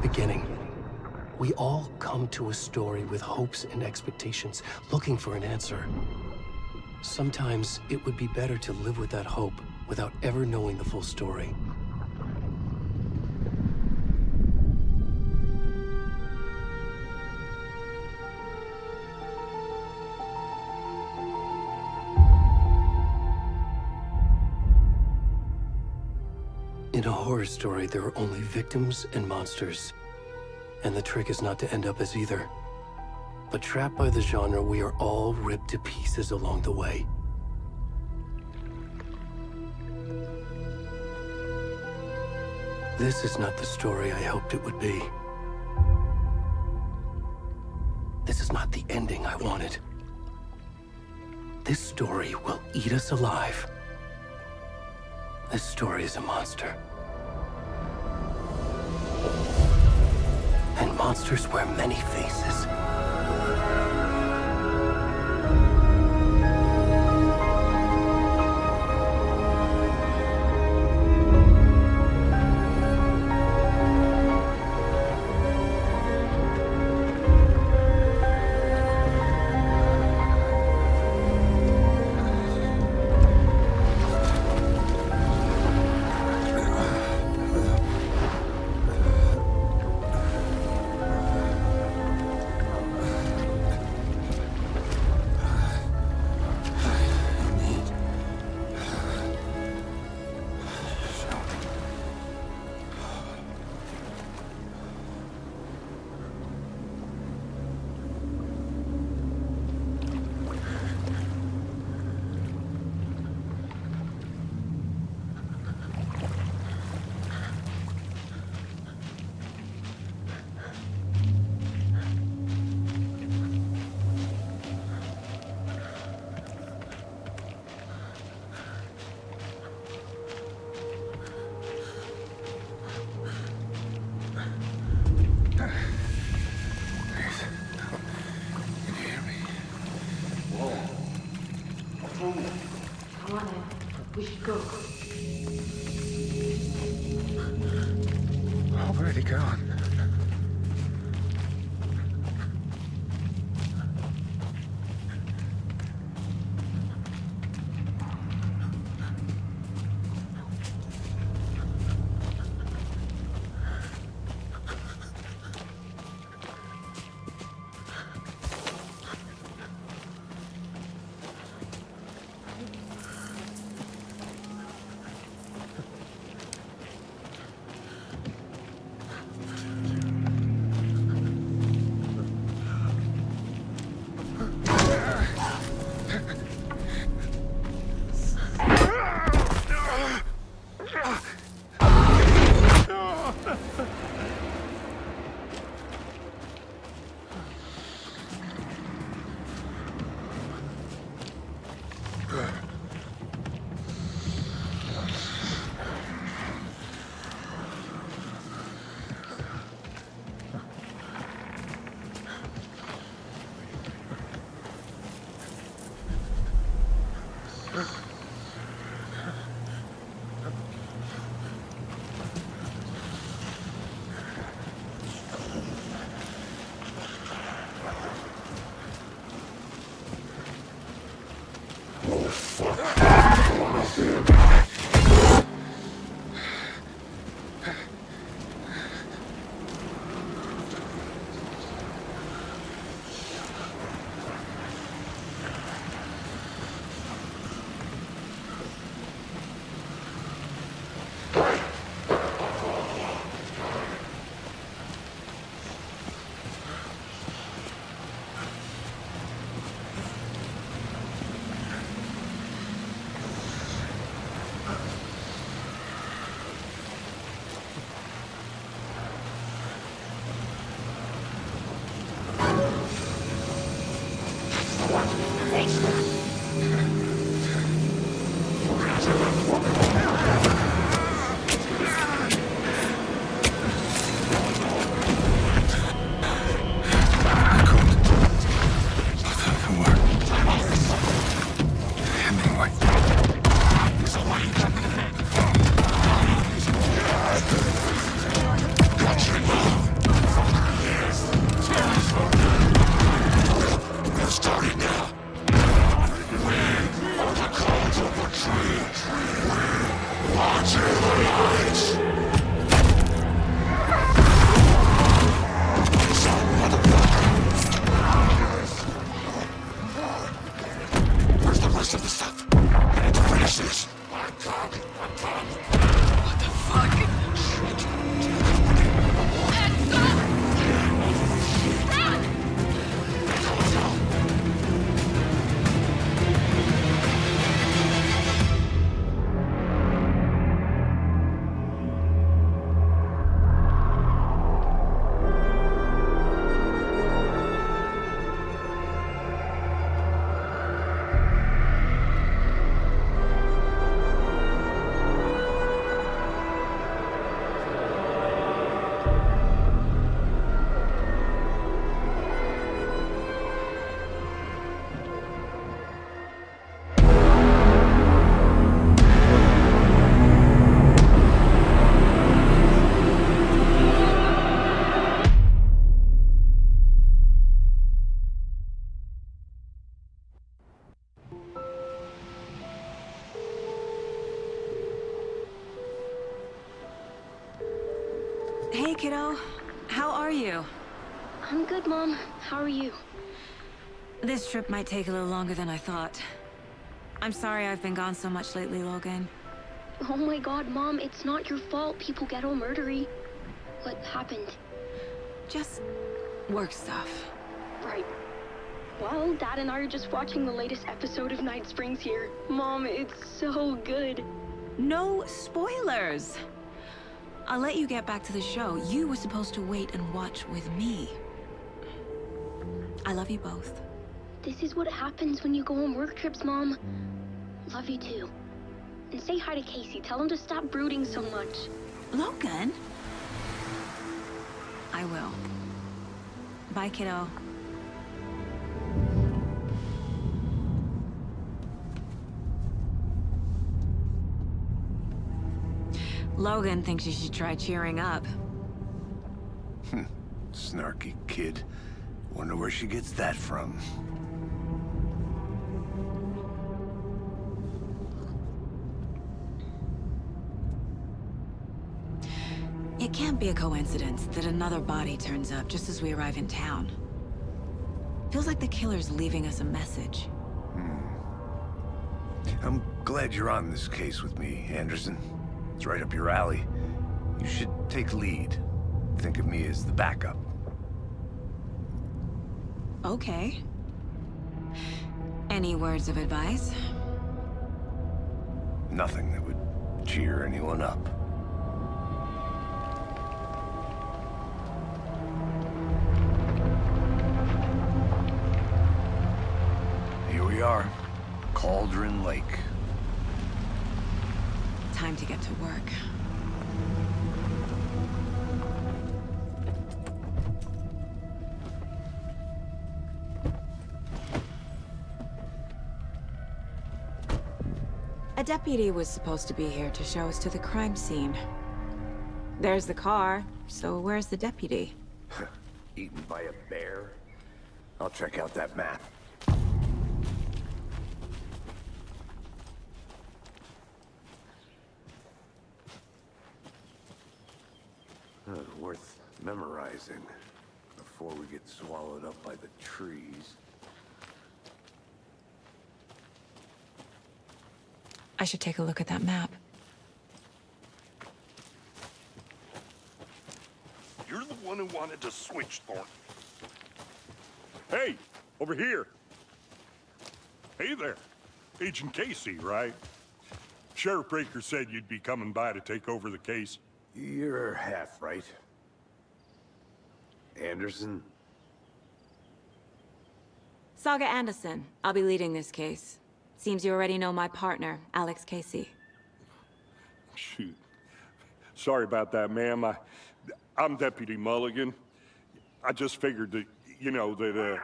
beginning. We all come to a story with hopes and expectations, looking for an answer. Sometimes it would be better to live with that hope without ever knowing the full story. In a horror story, there are only victims and monsters. And the trick is not to end up as either. But trapped by the genre, we are all ripped to pieces along the way. This is not the story I hoped it would be. This is not the ending I wanted. This story will eat us alive. This story is a monster. And monsters wear many faces. We should go. Already gone. Where's the rest of the stuff? I need to finish this. What the fuck? Hey, kiddo. How are you? I'm good, Mom. How are you? This trip might take a little longer than I thought. I'm sorry I've been gone so much lately, Logan. Oh my god, Mom, it's not your fault people get all murdery. What happened? Just work stuff. Right. Well, Dad and I are just watching the latest episode of Night Springs here. Mom, it's so good. No spoilers! I'll let you get back to the show. You were supposed to wait and watch with me. I love you both. This is what happens when you go on work trips, Mom. Love you too. And say hi to Casey. Tell him to stop brooding so much. Logan? I will. Bye, kiddo. Logan thinks you should try cheering up. Snarky kid. Wonder where she gets that from. It can't be a coincidence that another body turns up just as we arrive in town. Feels like the killer's leaving us a message. I'm glad you're on this case with me, Anderson. It's right up your alley. You should take lead. Think of me as the backup. Okay. Any words of advice? Nothing that would cheer anyone up. Here we are. Cauldron Lake. Time to get to work. A deputy was supposed to be here to show us to the crime scene. There's the car, so where's the deputy? Eaten by a bear? I'll check out that map. Worth memorizing before we get swallowed up by the trees. I should take a look at that map. You're the one who wanted to switch, Thornton. Hey, over here. Hey there. Agent Casey, right? Sheriff Breaker said you'd be coming by to take over the case. You're half right. Anderson? Saga Anderson. I'll be leading this case. Seems you already know my partner, Alex Casey. Shoot. Sorry about that, ma'am. I'm Deputy Mulligan. I just figured that, you know, that, Those damn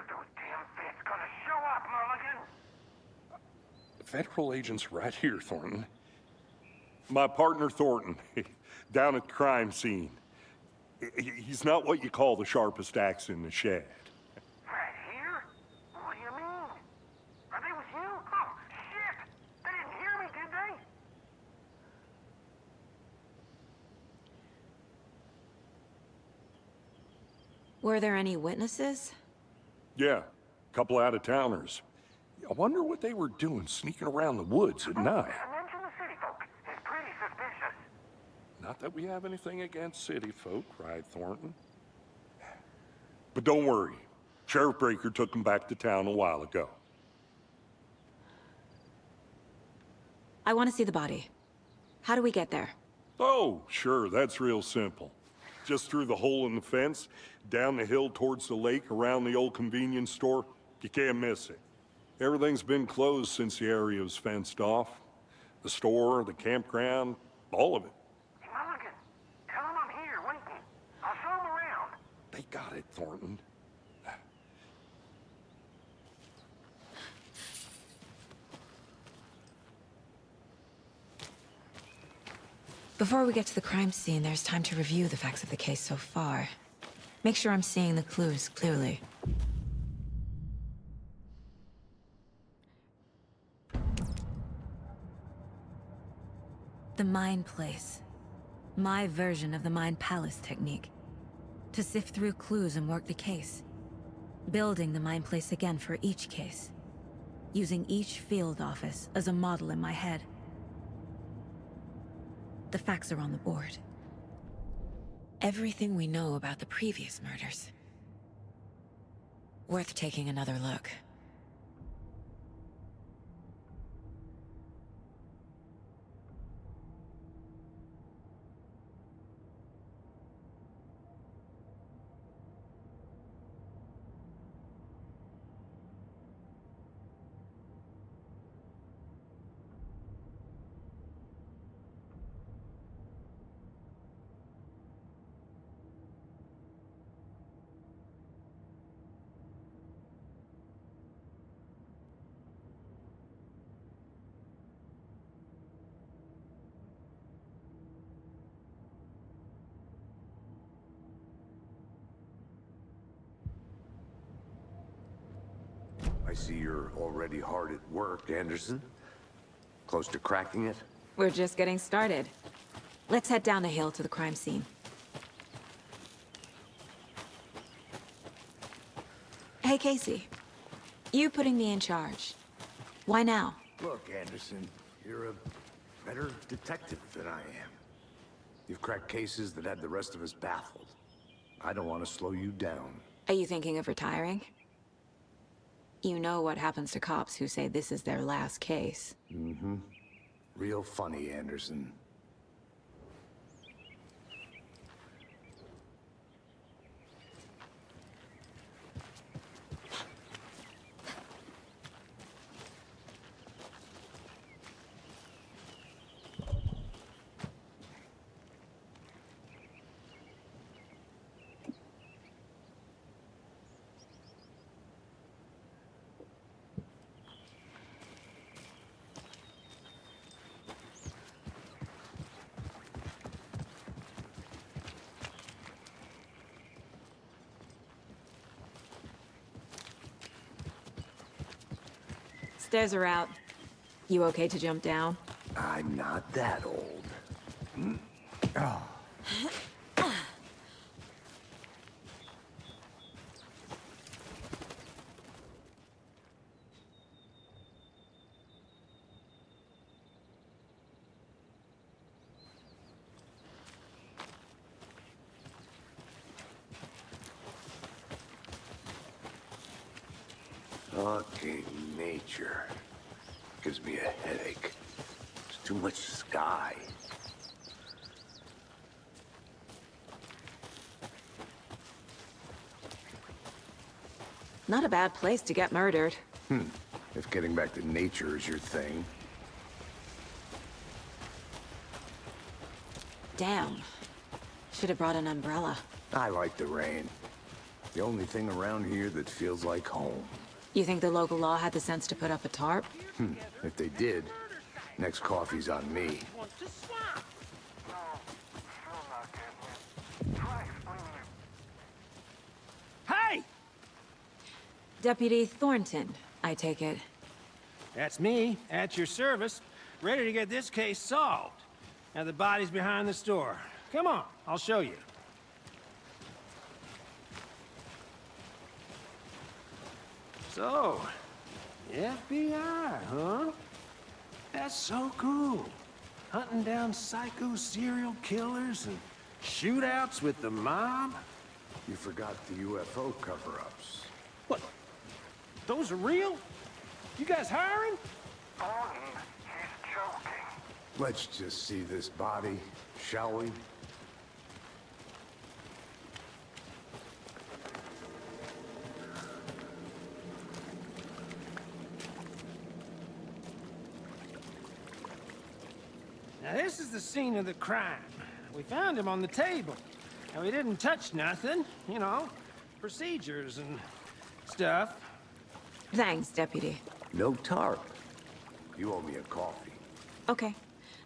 feds gonna show up, Mulligan. federal agent's right here, Thornton. My partner, Thornton, down at the crime scene. He's not what you call the sharpest axe in the shed. Right here? What do you mean? Are they with you? Oh, shit! They didn't hear me, did Were there any witnesses? Yeah, couple out-of-towners. I wonder what they were doing sneaking around the woods at night. Mention the city folk. He's pretty suspicious. Not that we have anything against city folk, cried Thornton. But don't worry. Sheriff Breaker took him back to town a while ago. I want to see the body. How do we get there? Oh, sure, that's real simple. Just through the hole in the fence, down the hill towards the lake, around the old convenience store. You can't miss it. Everything's been closed since the area was fenced off. The store, the campground, all of it. Mulligan, tell him I'm here waiting. I'll show him around. They got it, Thornton. Before we get to the crime scene, there's time to review the facts of the case so far. Make sure I'm seeing the clues clearly. The Mind Place. My version of the Mind Palace technique. To sift through clues and work the case. Building the Mind Place again for each case. Using each field office as a model in my head. The facts are on the board. Everything we know about the previous murders. Worth taking another look. I see you're already hard at work, Anderson. Close to cracking it? We're just getting started. Let's head down the hill to the crime scene. Hey, Casey. You putting me in charge. Why now? Look, Anderson, you're a better detective than I am. You've cracked cases that had the rest of us baffled. I don't want to slow you down. Are you thinking of retiring? You know what happens to cops who say this is their last case. Mm-hmm. Real funny, Anderson. Stairs are out. You okay to jump down? I'm not that old. Oh. Fucking nature. Gives me a headache. There's too much sky. Not a bad place to get murdered. If getting back to nature is your thing. Damn. Should have brought an umbrella. I like the rain. The only thing around here that feels like home. You think the local law had the sense to put up a tarp? If they did, next coffee's on me. Hey! Deputy Thornton, I take it. That's me, at your service, ready to get this case solved. Now the body's behind the store. Come on, I'll show you. So, FBI, huh? That's so cool. Hunting down psycho serial killers and shootouts with the mob. You forgot the UFO cover-ups. What? Those are real? You guys hiring? Thornton, he's joking. Let's just see this body, shall we? Now this is the scene of the crime. We found him on the table. Now we didn't touch nothing, you know, procedures and stuff. Thanks, Deputy. No tarp. You owe me a coffee. Okay,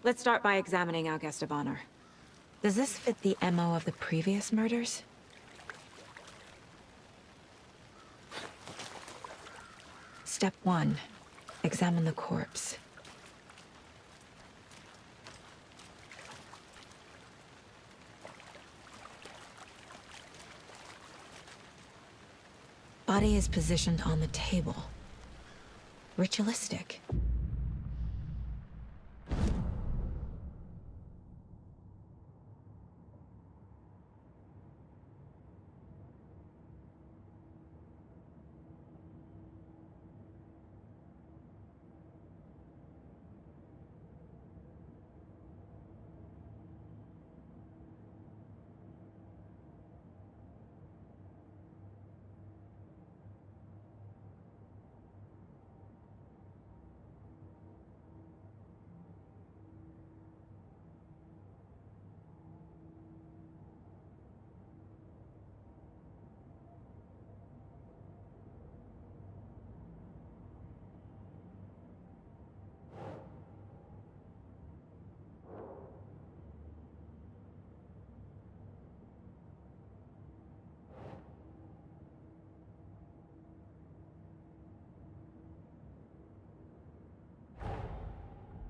let's start by examining our guest of honor. Does this fit the MO of the previous murders? Step 1. Examine the corpse. Body is positioned on the table. Ritualistic.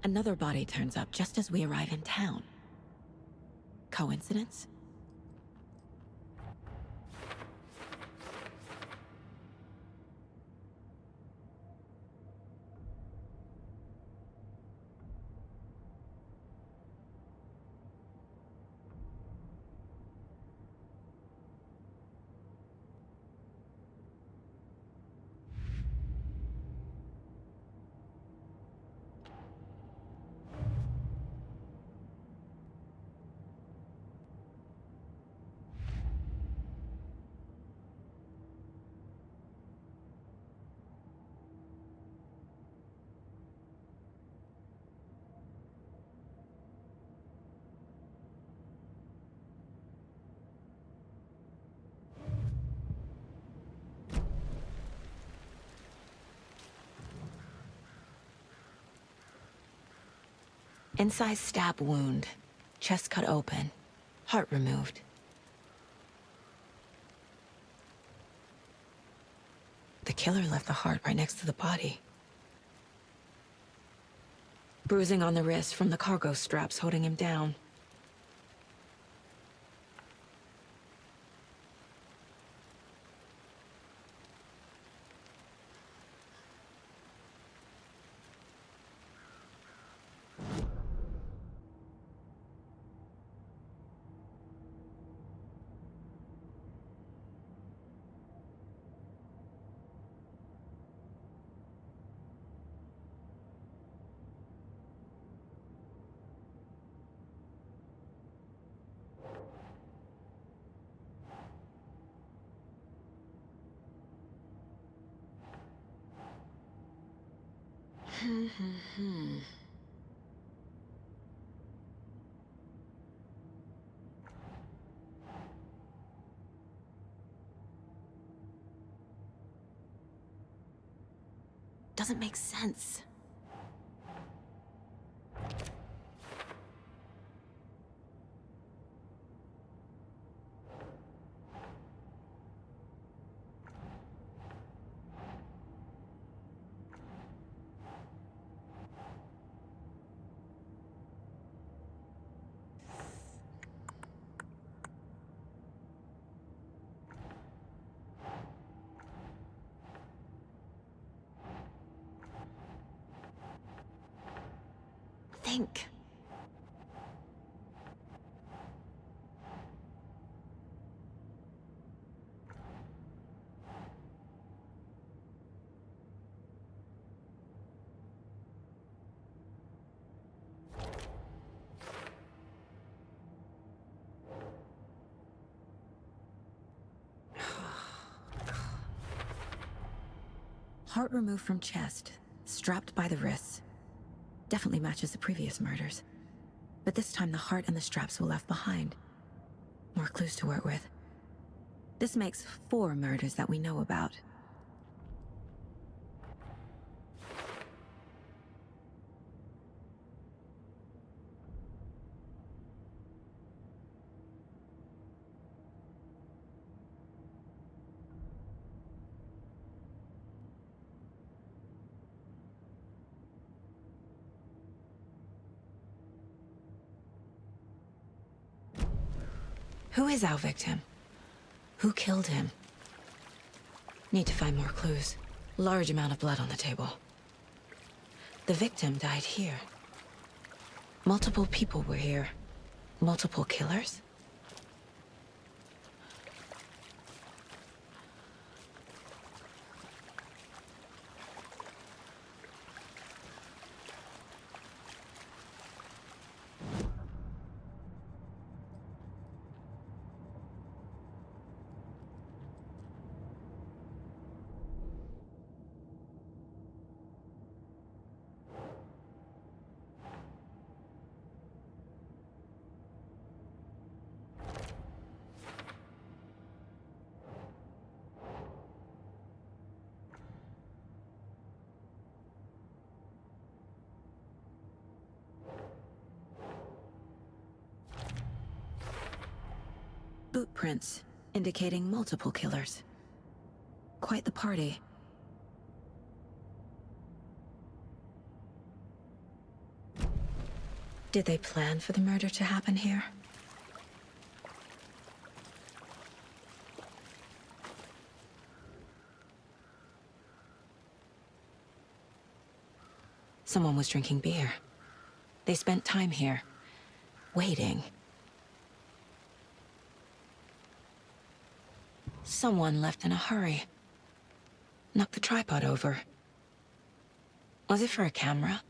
Another body turns up just as we arrive in town. Coincidence? Incised stab wound. Chest cut open. Heart removed. The killer left the heart right next to the body. Bruising on the wrist from the cargo straps holding him down. Doesn't make sense. think. Heart removed from chest, strapped by the wrists. Definitely matches the previous murders. But this time the heart and the straps were left behind. More clues to work with. This makes 4 murders that we know about. Who is our victim? Who killed him? Need to find more clues. Large amount of blood on the table. The victim died here. Multiple people were here. Multiple killers? Boot prints, indicating multiple killers. Quite the party. Did they plan for the murder to happen here? Someone was drinking beer. They spent time here, waiting. Someone left in a hurry. Knocked the tripod over. Was it for a camera?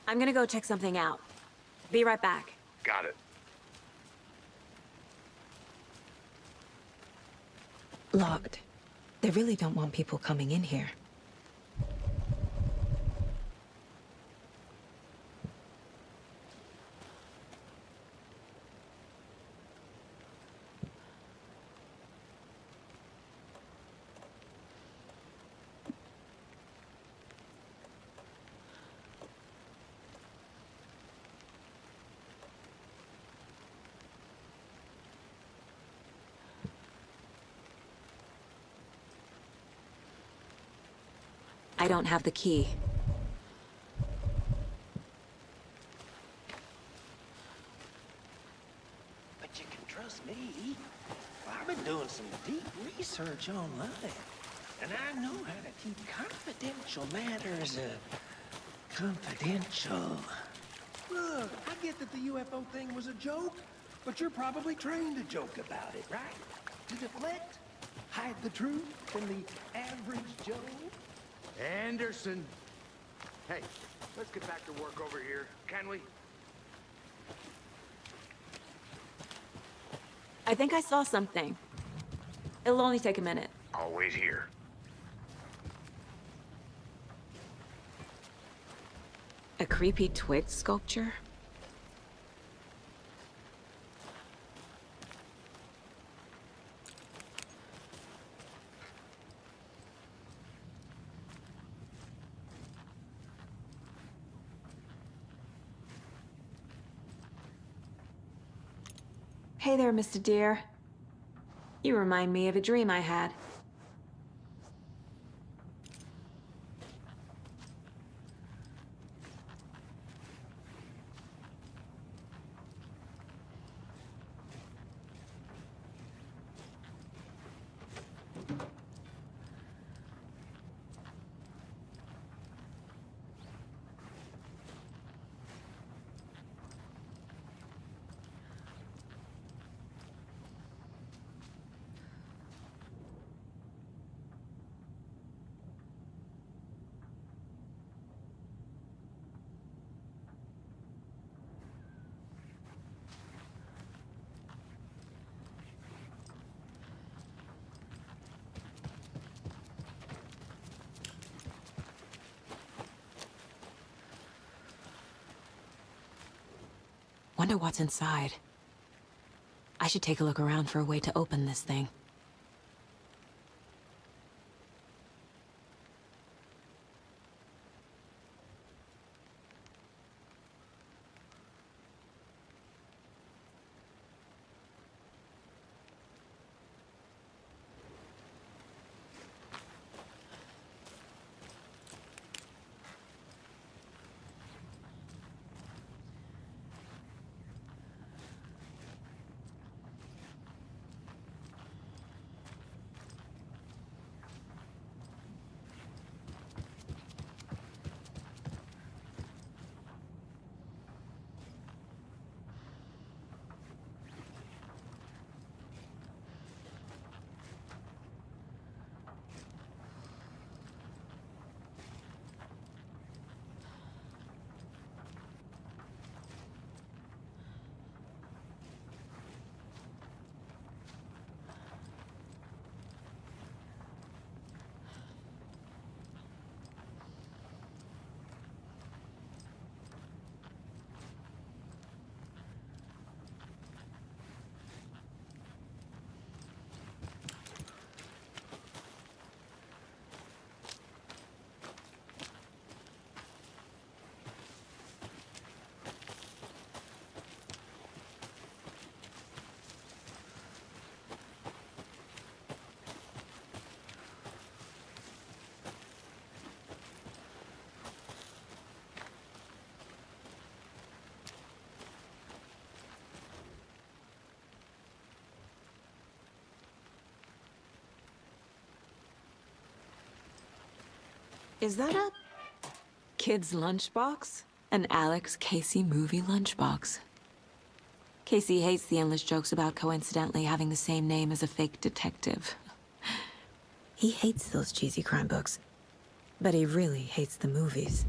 I'm gonna go check something out. Be right back. Got it. Locked. They really don't want people coming in here. I don't have the key. But you can trust me. I've been doing some deep research online, and I know how to keep confidential matters confidential. Look, I get that the UFO thing was a joke, but you're probably trained to joke about it, right? To deflect, hide the truth from the average Joe. Anderson! Hey, let's get back to work over here, can we? I think I saw something. It'll only take a minute. I'll wait here. A creepy twig sculpture? Hey there, Mr. Deer. You remind me of a dream I had. Wonder what's inside. I should take a look around for a way to open this thing. Is that a kid's lunchbox? An Alex Casey movie lunchbox. Casey hates the endless jokes about coincidentally having the same name as a fake detective. He hates those cheesy crime books, but he really hates the movies.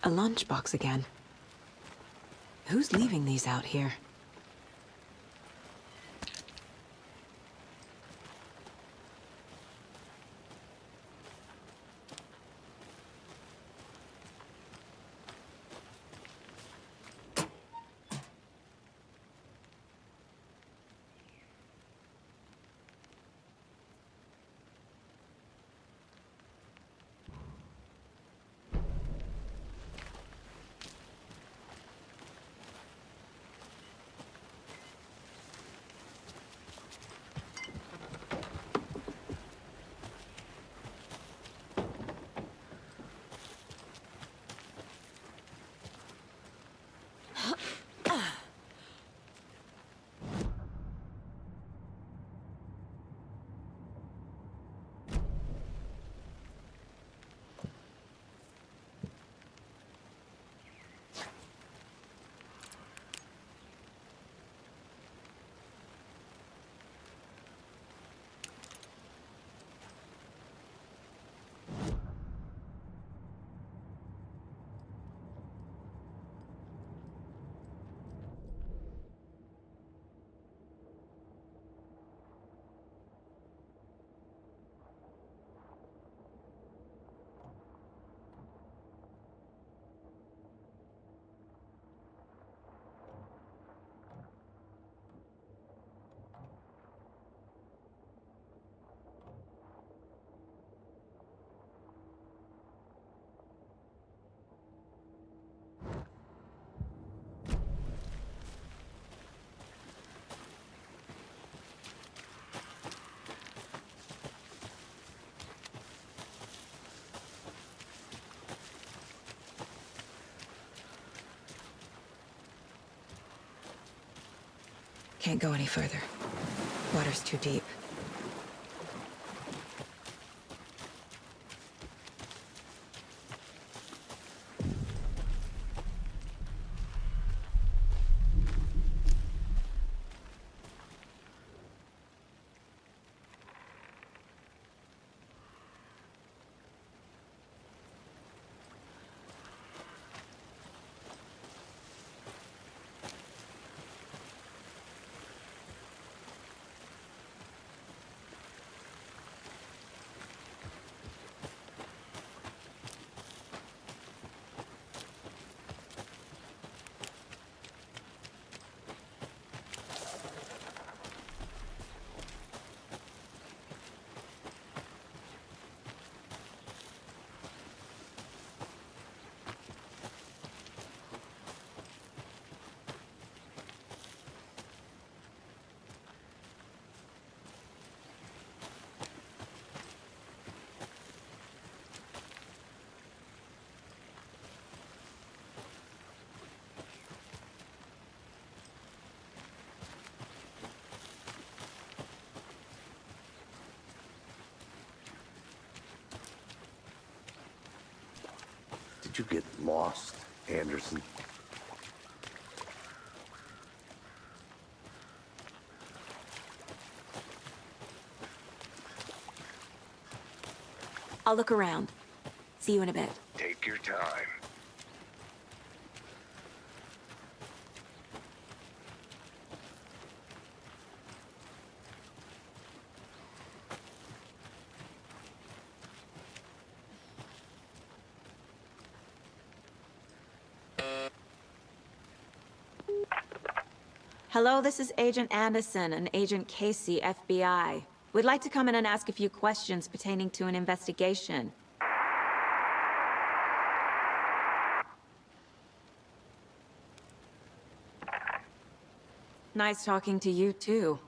A lunchbox again. Who's leaving these out here? Can't go any further. Water's too deep. Did you get lost, Anderson? I'll look around. See you in a bit. Take your time. Hello, this is Agent Anderson and Agent Casey, FBI. We'd like to come in and ask a few questions pertaining to an investigation. Nice talking to you, too.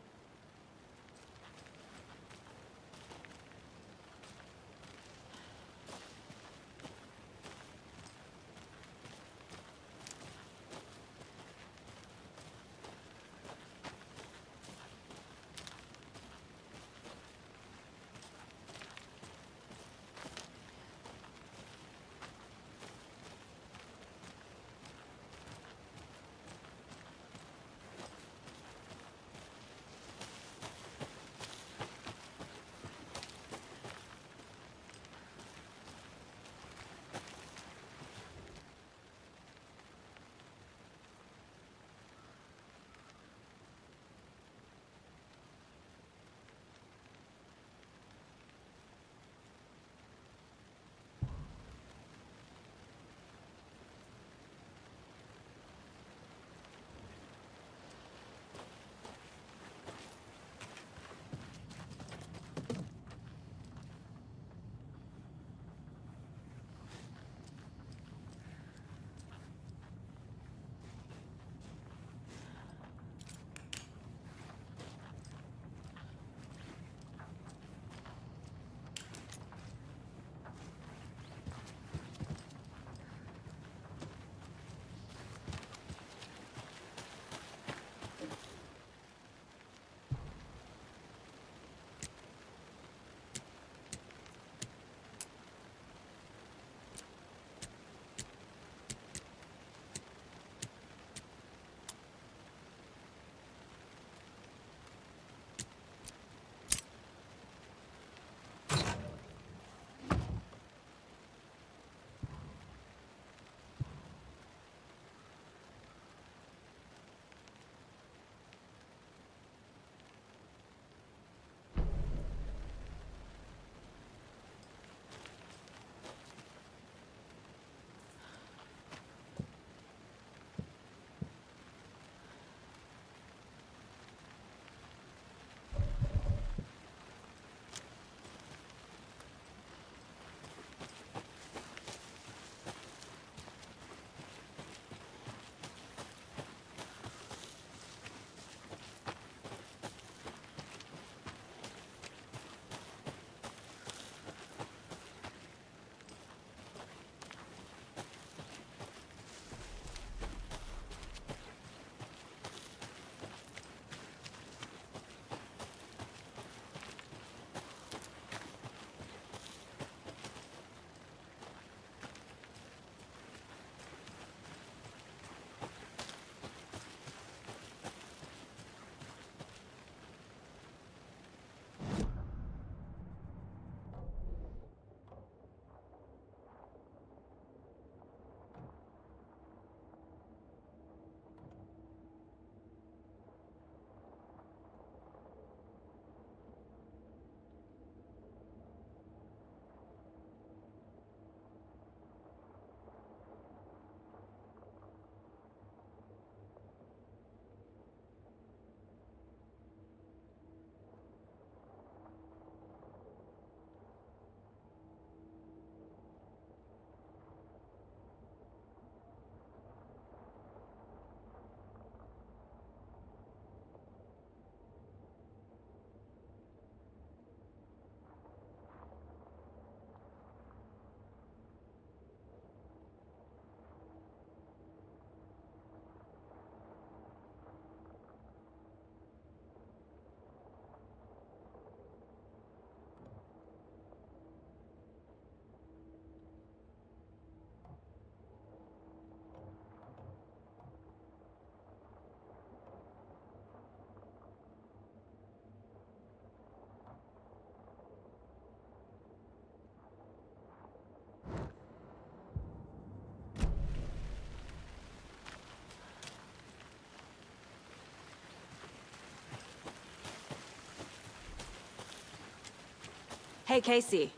Hey, Casey.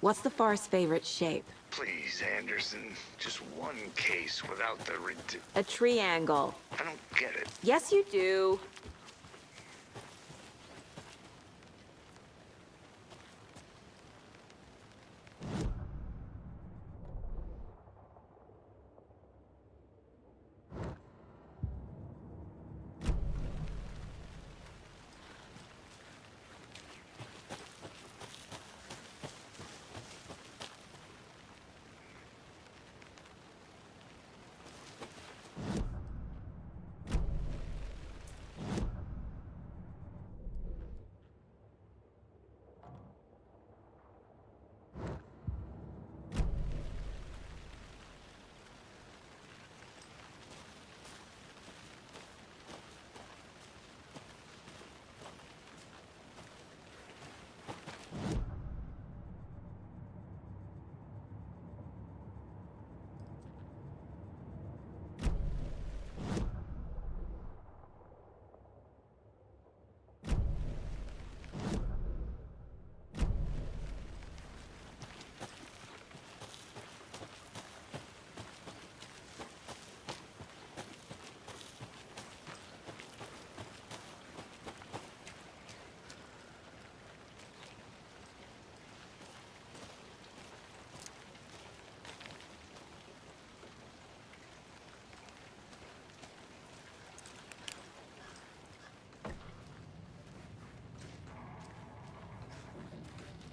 What's the forest's favorite shape? Please, Anderson. Just one case without the A triangle. I don't get it. Yes, you do.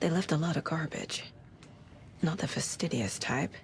They left a lot of garbage. Not the fastidious type.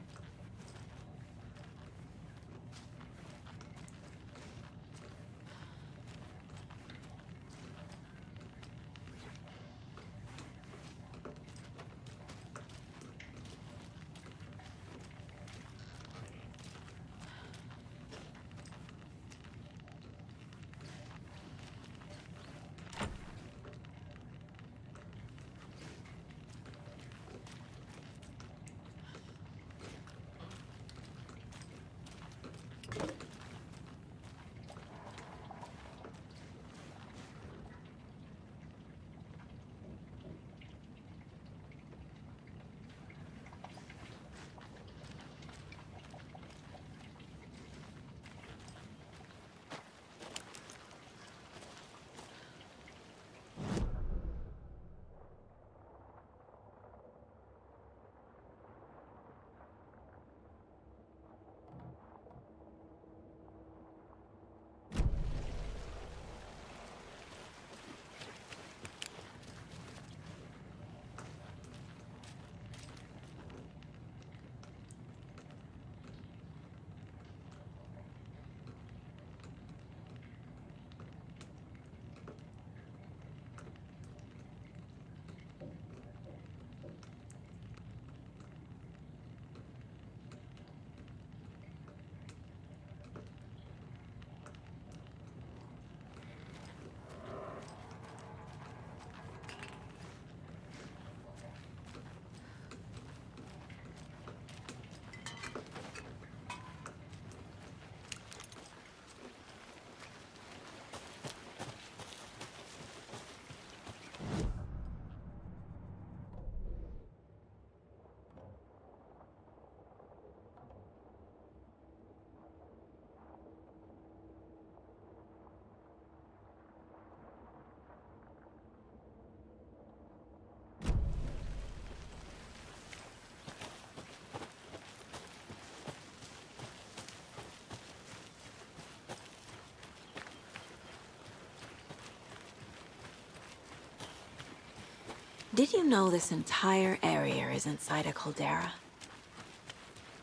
Did you know this entire area is inside a caldera?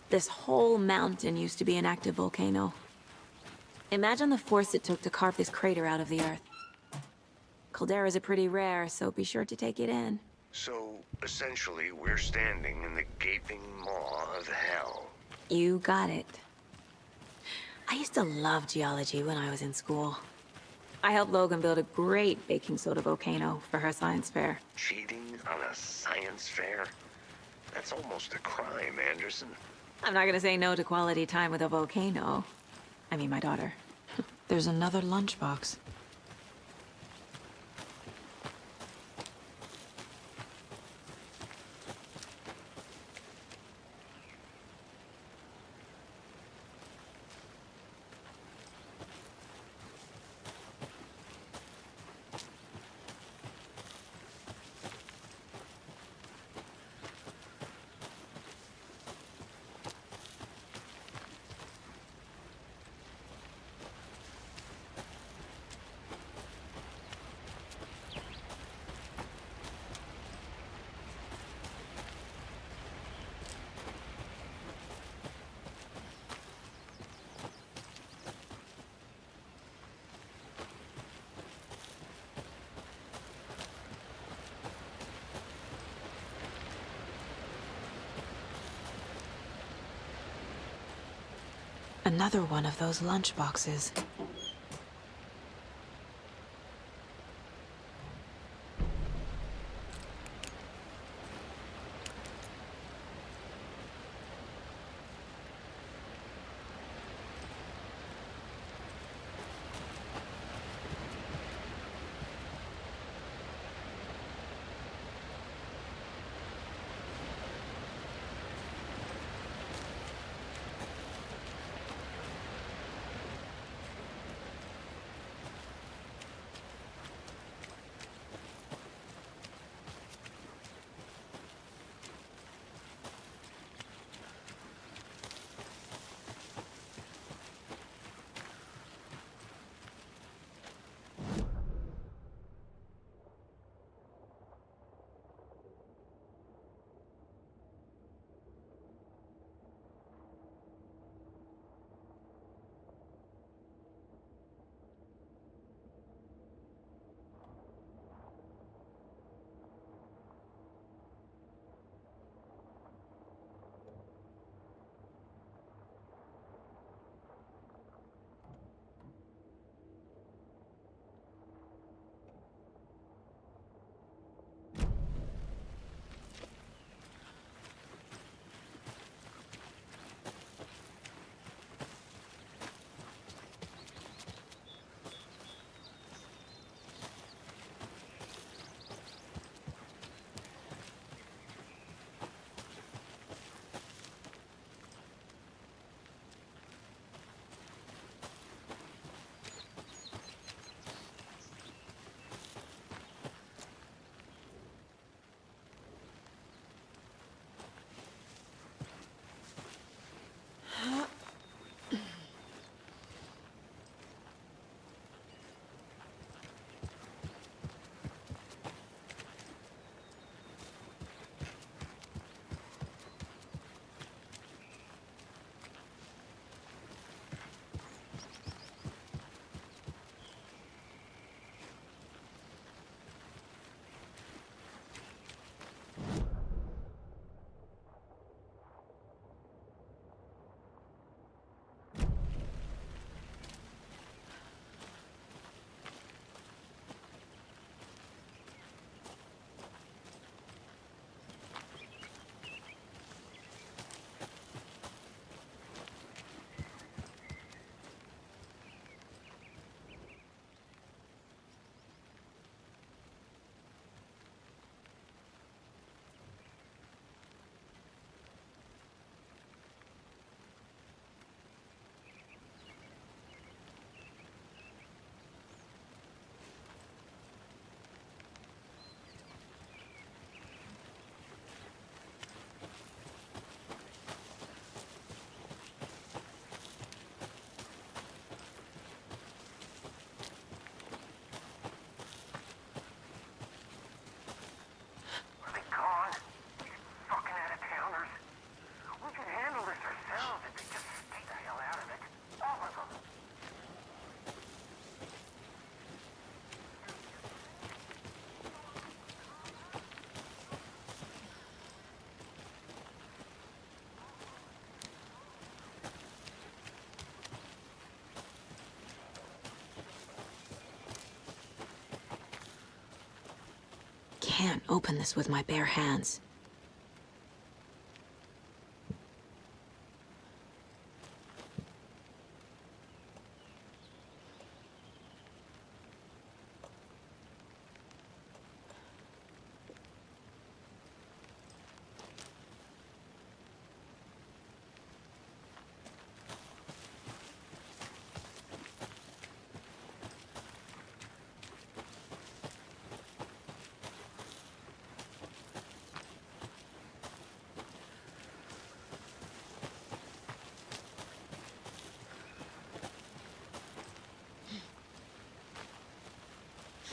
This whole mountain used to be an active volcano. Imagine the force it took to carve this crater out of the earth. Calderas are pretty rare, so be sure to take it in. So, essentially, we're standing in the gaping maw of hell. You got it. I used to love geology when I was in school. I helped Logan build a great baking soda volcano for her science fair. Cheating on a science fair? That's almost a crime, Anderson. I'm not gonna say no to quality time with a volcano. I mean, my daughter. There's another lunchbox. Another one of those lunchboxes. Can't open this with my bare hands.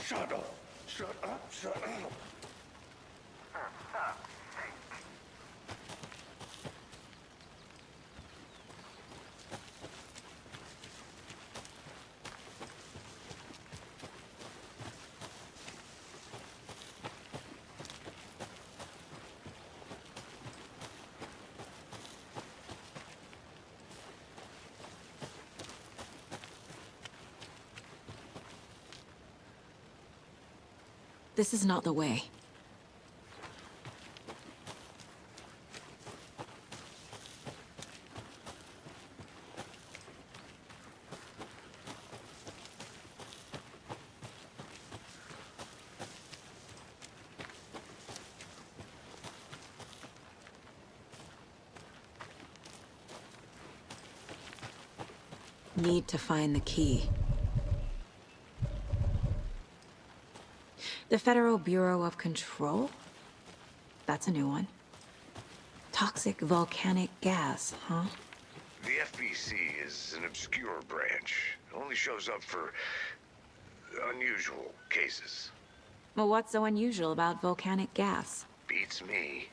Shut up! Shut up! Shut up! This is not the way. Need to find the key. The Federal Bureau of Control? That's a new one. Toxic volcanic gas, huh? The FBC is an obscure branch. It only shows up for unusual cases. Well, what's so unusual about volcanic gas? Beats me.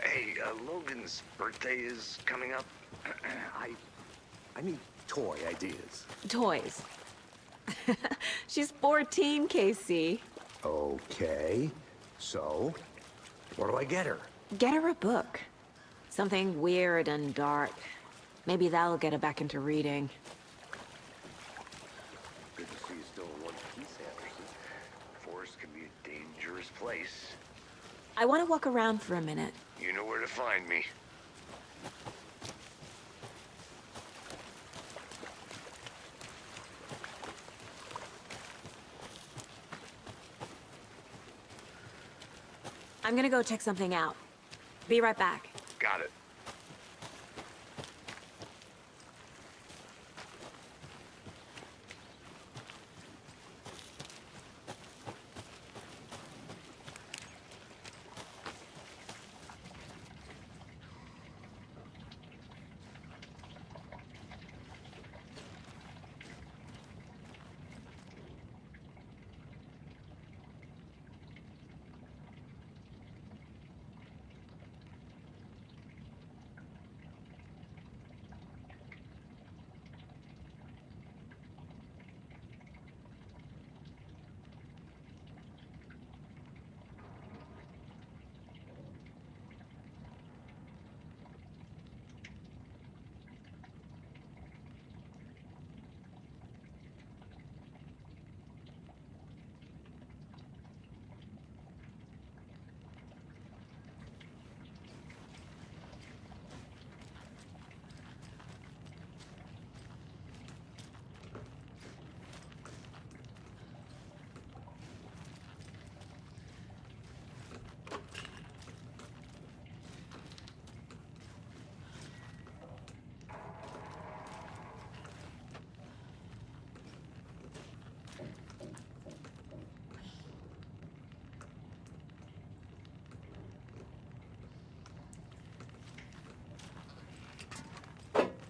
Hey, Logan's birthday is coming up. I need toy ideas. Toys. She's 14, Casey. Okay, so what do I get her? Get her a book. Something weird and dark. Maybe that'll get her back into reading. Good to see you still in one piece, Anderson. The forest can be a dangerous place. I want to walk around for a minute. You know where to find me. I'm gonna go check something out. Be right back. Got it.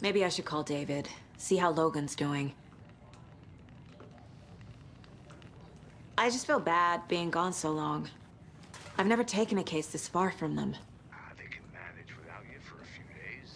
Maybe I should call David, see how Logan's doing. I just feel bad being gone so long. I've never taken a case this far from them. They can manage without you for a few days.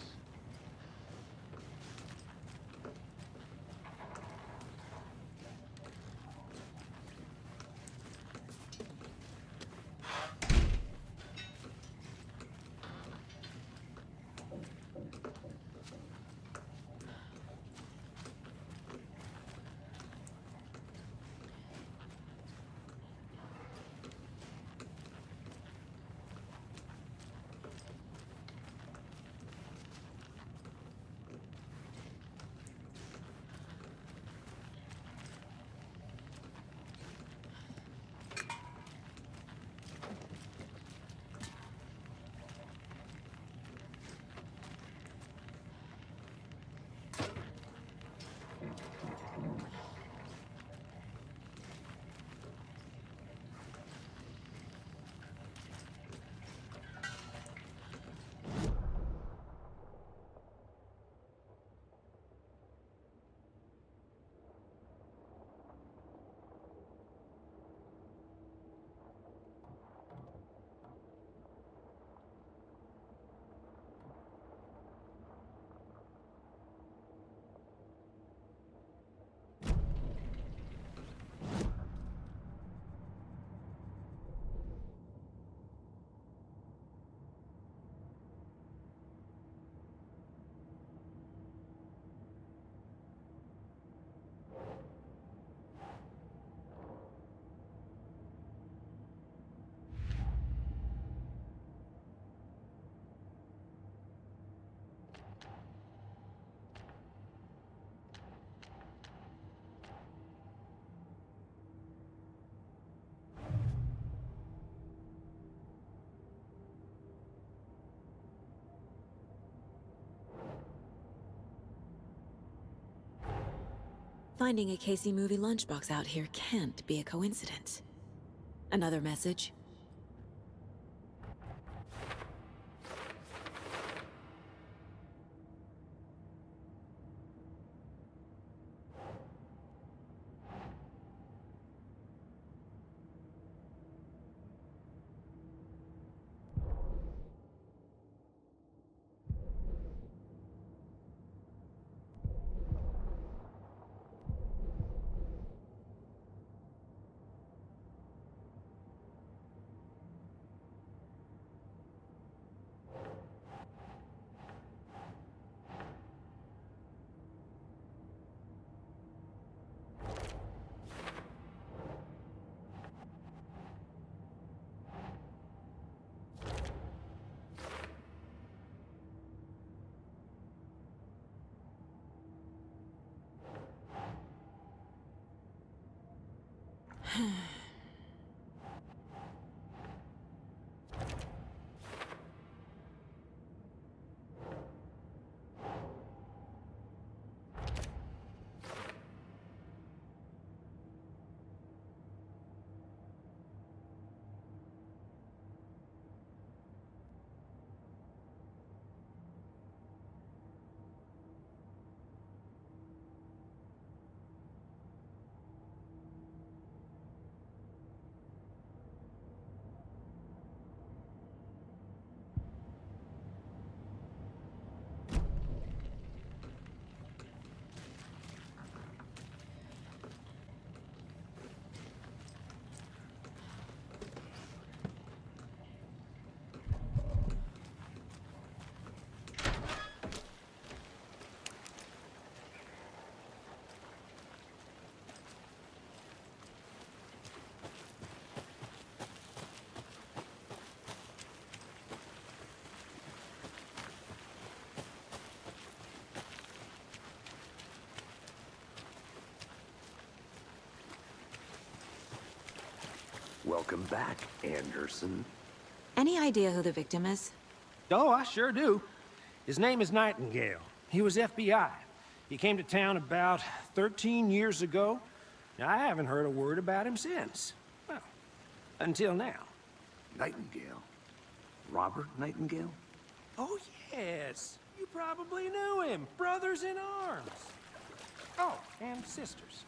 Finding a Casey movie lunchbox out here can't be a coincidence. Another message? Welcome back, Anderson. Any idea who the victim is? Oh, I sure do. His name is Nightingale. He was FBI. He came to town about 13 years ago. Now, I haven't heard a word about him since. Well, until now. Nightingale? Robert Nightingale? Oh, yes. You probably knew him. Brothers in arms. Oh, and sisters.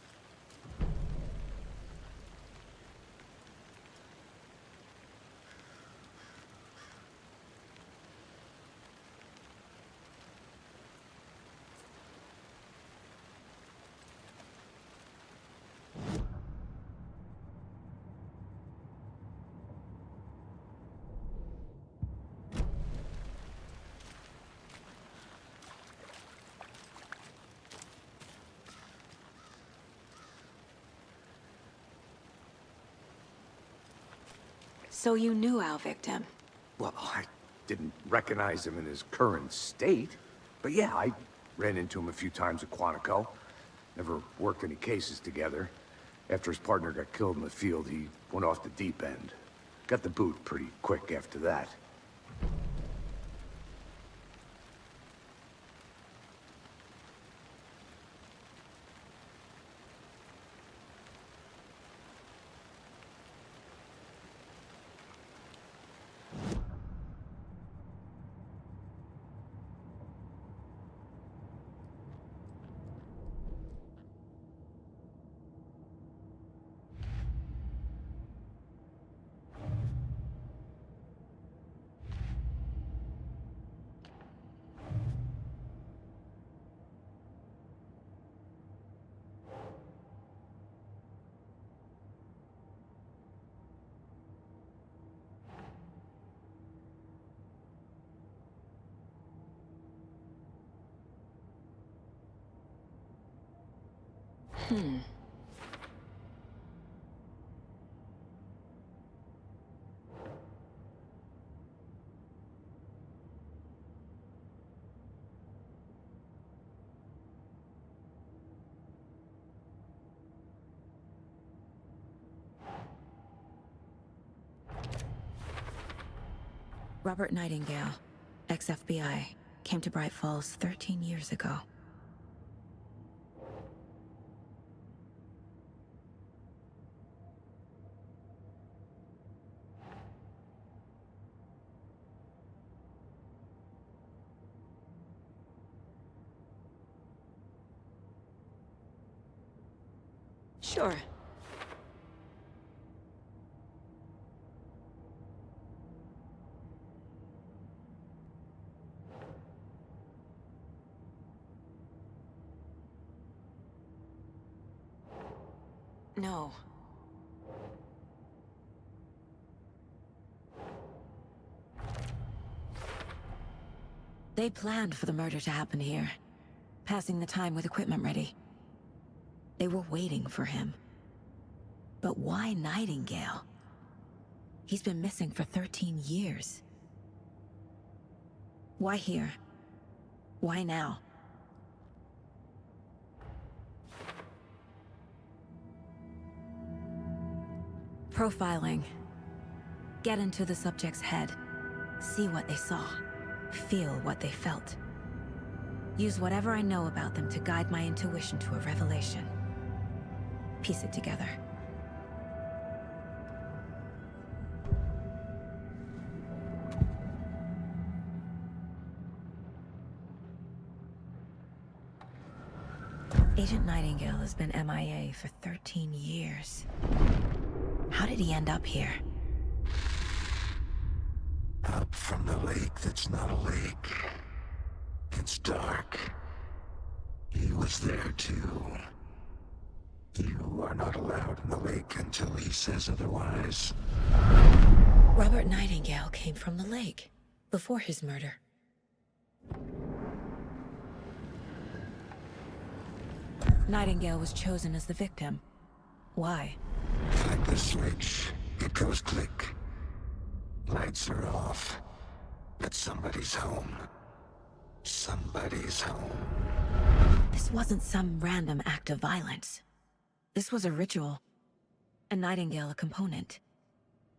So you knew our victim? Well, I didn't recognize him in his current state. But yeah, I ran into him a few times at Quantico. Never worked any cases together. After his partner got killed in the field, he went off the deep end. Got the boot pretty quick after that. Robert Nightingale, ex-FBI, came to Bright Falls 13 years ago. Sure. No. They planned for the murder to happen here, passing the time with equipment ready. They were waiting for him. But why Nightingale? He's been missing for 13 years. Why here? Why now? Profiling. Get into the subject's head. See what they saw. Feel what they felt. Use whatever I know about them to guide my intuition to a revelation. Piece it together. Agent Nightingale has been MIA for 13 years. How did he end up here? Up from the lake that's not a lake. It's dark. He was there too. You are not allowed in the lake until he says otherwise. Robert Nightingale came from the lake, before his murder. Nightingale was chosen as the victim. Why? Like the switch, it goes click. Lights are off. But somebody's home. Somebody's home. This wasn't some random act of violence. This was a ritual. And Nightingale a component.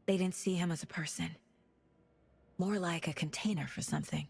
They didn't see him as a person. More like a container for something.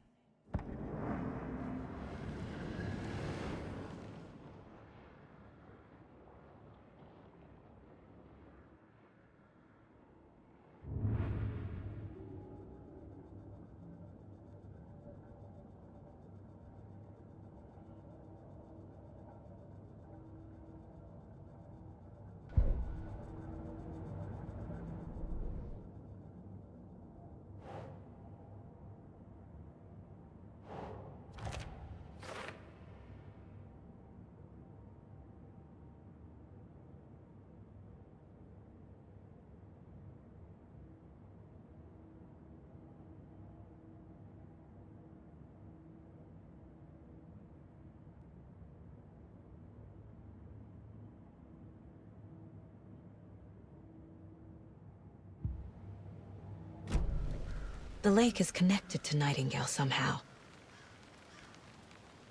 The lake is connected to Nightingale somehow.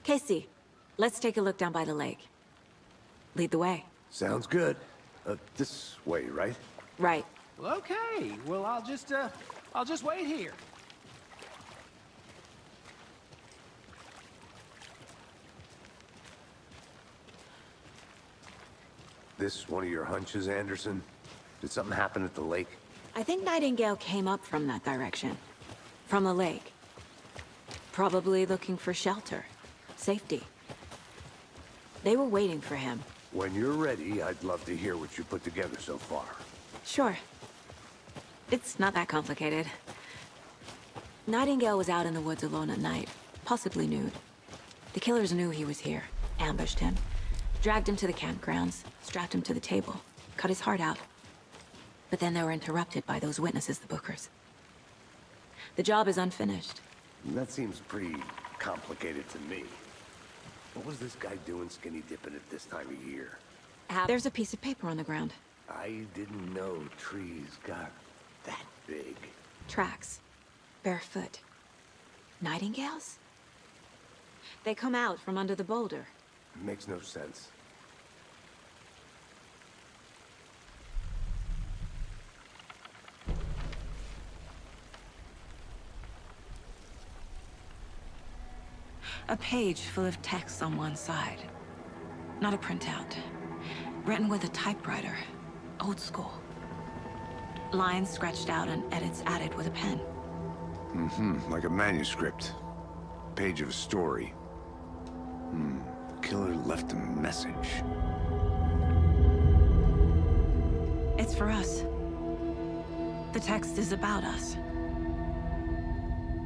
Casey, let's take a look down by the lake. Lead the way. Sounds good. This way, right? Right. Well, okay. Well, I'll just wait here. This one of your hunches, Anderson? Did something happen at the lake? I think Nightingale came up from that direction. From the lake. Probably looking for shelter. Safety. They were waiting for him. When you're ready, I'd love to hear what you put together so far. Sure. It's not that complicated. Nightingale was out in the woods alone at night, possibly nude. The killers knew he was here, ambushed him, dragged him to the campgrounds, strapped him to the table, cut his heart out. But then they were interrupted by those witnesses, the Bookers. The job is unfinished. That seems pretty complicated to me. What was this guy doing skinny dipping at this time of year? There's a piece of paper on the ground. I didn't know trees got that big. Tracks. Barefoot. Nightingales? They come out from under the boulder. Makes no sense. A page full of text on one side. Not a printout. Written with a typewriter. Old school. Lines scratched out and edits added with a pen. Like a manuscript. Page of a story. Killer left a message. It's for us. The text is about us.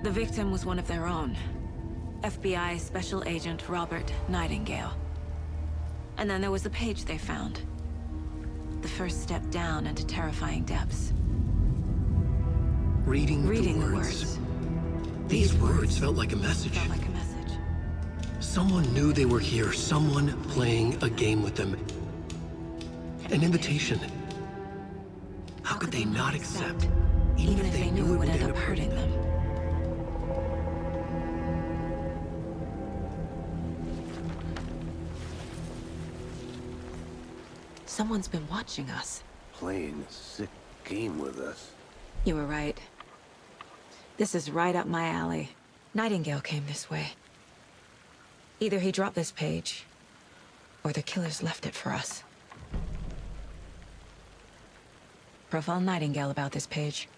The victim was one of their own. FBI Special Agent Robert Nightingale. And then there was the page they found. The first step down into terrifying depths. Reading the words. These words felt like a message. Someone knew they were here. Someone playing a game with them. An invitation. How could they not accept, even if they knew it would end up hurting them? Someone's been watching us. Playing a sick game with us. You were right. This is right up my alley. Nightingale came this way. Either he dropped this page, or the killers left it for us. Profile Nightingale about this page.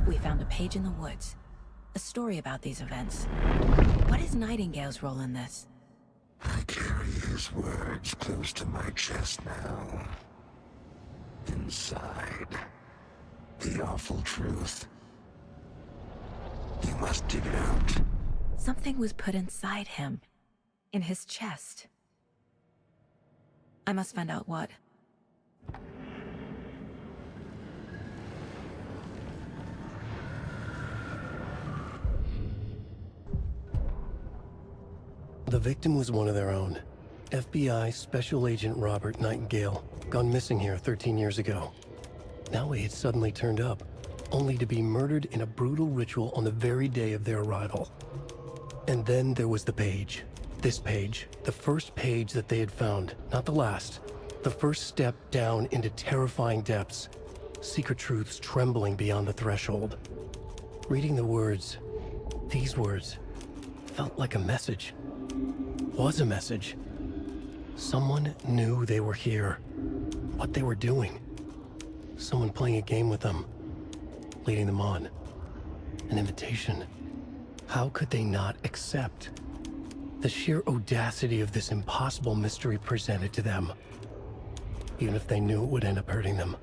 We found a page in the woods. A story about these events. What is Nightingale's role in this? I carry his words close to my chest now. Inside, the awful truth. You must dig it out. Something was put inside him. In his chest. I must find out what. The victim was one of their own. FBI Special Agent Robert Nightingale, gone missing here 13 years ago. Now he had suddenly turned up, only to be murdered in a brutal ritual on the very day of their arrival. And then there was the page. This page, the first page that they had found, not the last. The first step down into terrifying depths. Secret truths trembling beyond the threshold. Reading the words, these words, felt like a message. Was a message. Someone knew they were here. What they were doing. Someone playing a game with them. Leading them on. An invitation. How could they not accept? The sheer audacity of this impossible mystery presented to them. Even if they knew it would end up hurting them.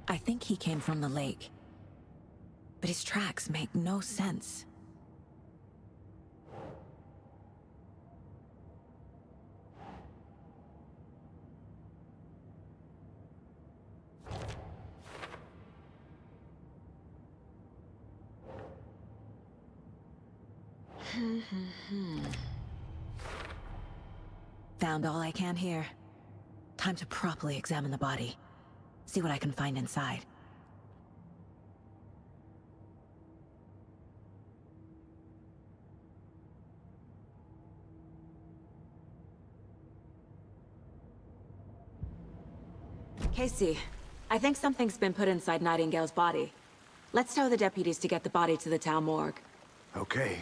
I think he came from the lake. But his tracks make no sense. Found all I can here. Time to properly examine the body. See what I can find inside. Casey, I think something's been put inside Nightingale's body. Let's tell the deputies to get the body to the town morgue. Okay.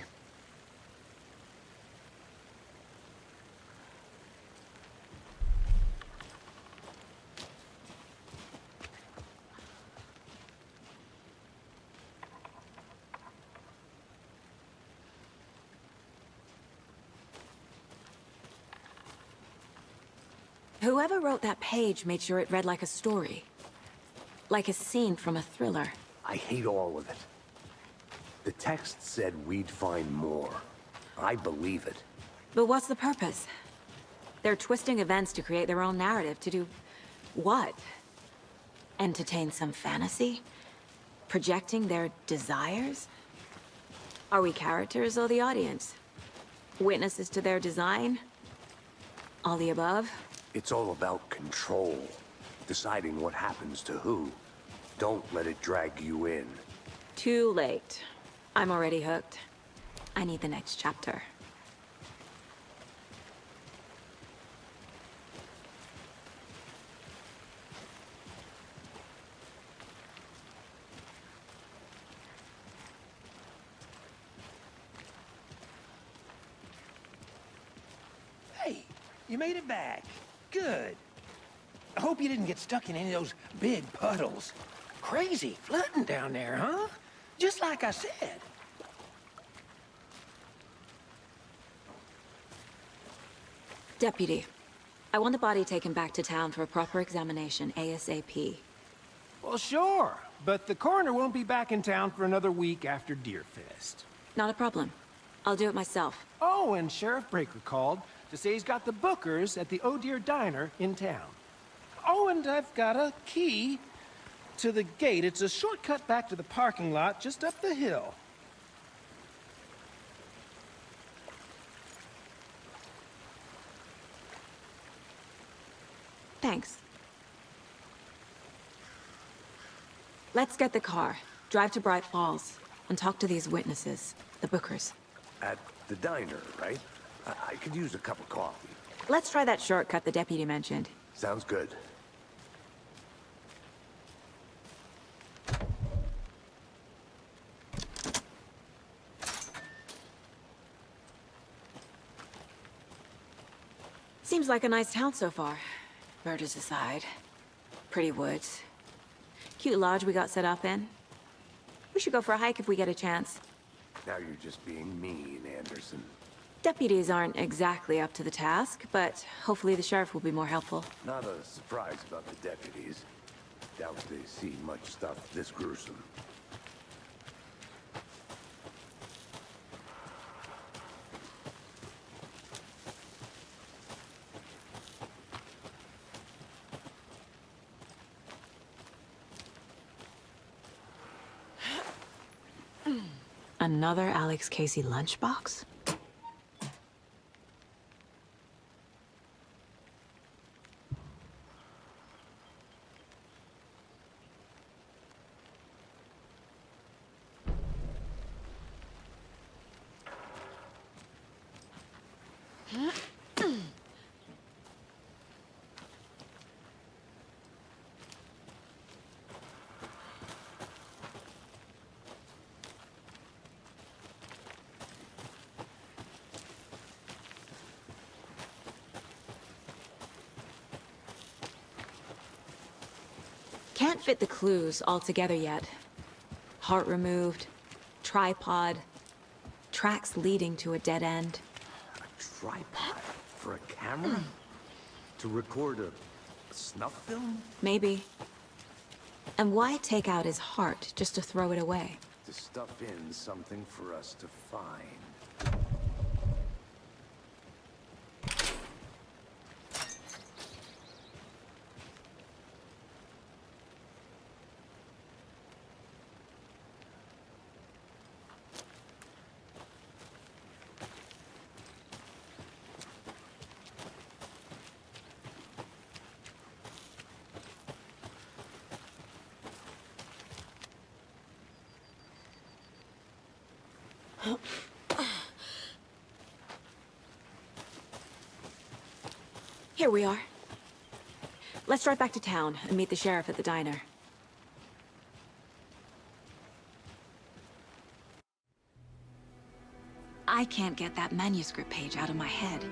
Whoever wrote that page made sure it read like a story. Like a scene from a thriller. I hate all of it. The text said we'd find more. I believe it. But what's the purpose? They're twisting events to create their own narrative to do... what? Entertain some fantasy? Projecting their desires? Are we characters or the audience? Witnesses to their design? All the above? It's all about control. Deciding what happens to who. Don't let it drag you in. Too late. I'm already hooked. I need the next chapter. Hey, you made it back. Good. I hope you didn't get stuck in any of those big puddles. Crazy flooding down there, huh? Just like I said. Deputy, I want the body taken back to town for a proper examination, ASAP. Well, sure. But the coroner won't be back in town for another week after Deerfest. Not a problem. I'll do it myself. Oh, and Sheriff Breaker called to say he's got the bookers at the Oh Dear Diner in town. Oh, and I've got a key to the gate. It's a shortcut back to the parking lot just up the hill. Thanks. Let's get the car, drive to Bright Falls, and talk to these witnesses, the bookers. At the diner, right? I could use a cup of coffee. Let's try that shortcut the deputy mentioned. Sounds good. Seems like a nice town so far. Murders aside. Pretty woods. Cute lodge we got set up in. We should go for a hike if we get a chance. Now you're just being mean, Anderson. Deputies aren't exactly up to the task, but hopefully the sheriff will be more helpful. Not a surprise about the deputies. Doubt they see much stuff this gruesome. Another Alex Casey lunchbox? Can't fit the clues all together yet. Heart removed, tripod, tracks leading to a dead end. A tripod for a camera? To record a snuff film? Maybe. And why take out his heart just to throw it away? To stuff in something for us to find. Here we are. Let's drive back to town and meet the sheriff at the diner. I can't get that manuscript page out of my head.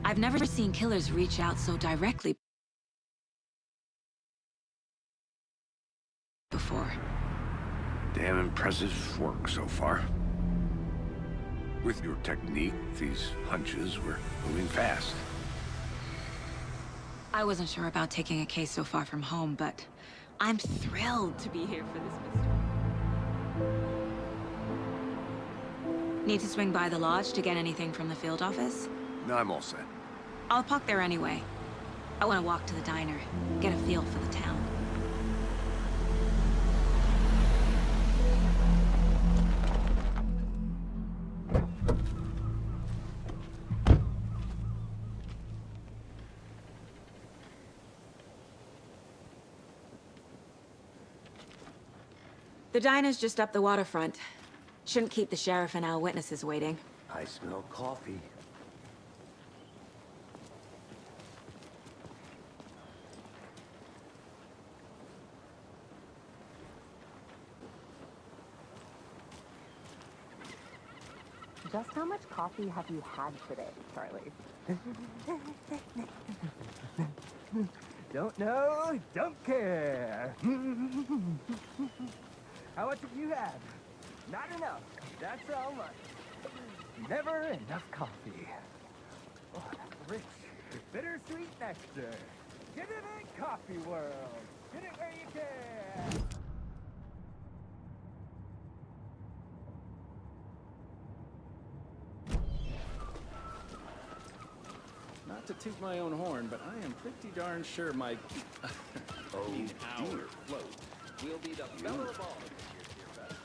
I've never seen killers reach out so directly before. Damn impressive work so far. With your technique, these hunches were moving fast. I wasn't sure about taking a case so far from home, but I'm thrilled to be here for this mystery. Need to swing by the lodge to get anything from the field office? No, I'm all set. I'll park there anyway. I want to walk to the diner, get a feel for the town. The diner's just up the waterfront. Shouldn't keep the sheriff and our witnesses waiting. I smell coffee. Just how much coffee have you had today, Charlie? Don't know, don't care. How much have you had? Not enough. That's how much. Never enough coffee. Oh, that's rich, bittersweet nectar. Get it in coffee world. Get it where you can. Not to toot my own horn, but I am pretty darn sure my our float will be the belle of all this year's Beer Fest.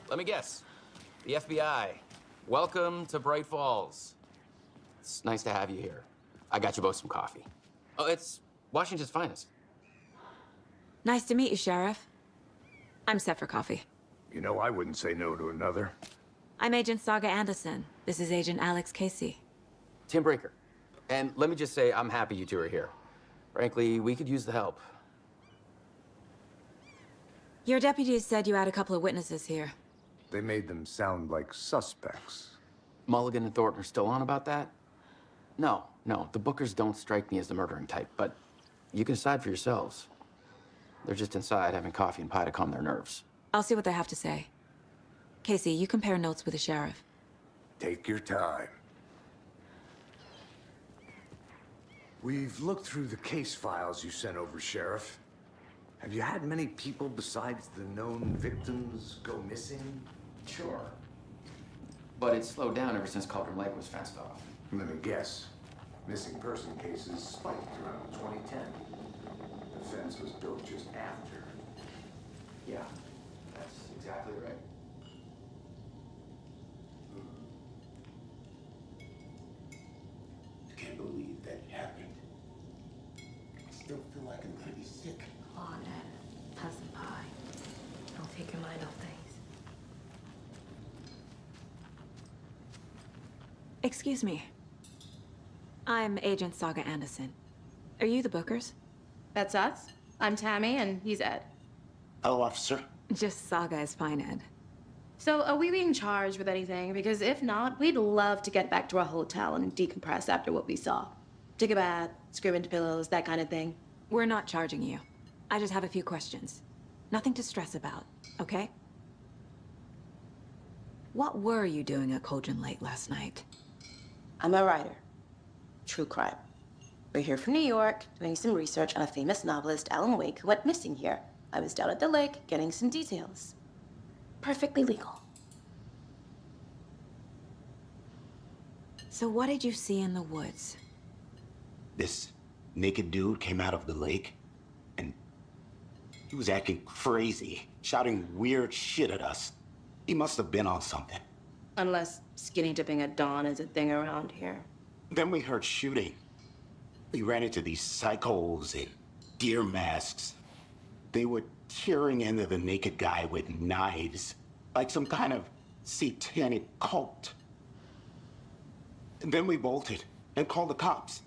Let me guess. The FBI. Welcome to Bright Falls. It's nice to have you here. I got you both some coffee. Oh, it's Washington's finest. Nice to meet you, Sheriff. I'm set for coffee. You know, I wouldn't say no to another. I'm Agent Saga Anderson. This is Agent Alex Casey. Tim Breaker. And let me just say, I'm happy you two are here. Frankly, we could use the help. Your deputies said you had a couple of witnesses here. They made them sound like suspects. Mulligan and Thornton are still on about that? No, the Bookers don't strike me as the murdering type, but you can decide for yourselves. They're just inside having coffee and pie to calm their nerves. I'll see what they have to say. Casey, you compare notes with the sheriff. Take your time. We've looked through the case files you sent over, Sheriff. Have you had many people besides the known victims go missing? Sure. But it's slowed down ever since Cauldron Lake was fenced off. Let me guess. Missing person cases spiked around 2010. The fence was built just after. Yeah, that's exactly right. I can't believe that happened. I still feel like I'm gonna be sick. Oh, Ned, have some pie. Don't take your mind off things. Excuse me. I'm Agent Saga Anderson. Are you the Bookers? That's us. I'm Tammy, and he's Ed. Hello, officer. Just Saga is fine, Ed. So, are we being charged with anything? Because if not, we'd love to get back to our hotel and decompress after what we saw. Take a bath, scream into pillows, that kind of thing. We're not charging you. I just have a few questions. Nothing to stress about, okay? What were you doing at Cauldron Lake last night? I'm a writer. true crime. We're here from New York, doing some research on a famous novelist, Alan Wake, who went missing here. I was down at the lake, getting some details. Perfectly legal. So what did you see in the woods? This naked dude came out of the lake, and he was acting crazy, shouting weird shit at us. He must have been on something. Unless skinny dipping at dawn is a thing around here. Then we heard shooting. We ran into these psychos in deer masks. They were tearing into the naked guy with knives, like some kind of satanic cult. And then we bolted and called the cops.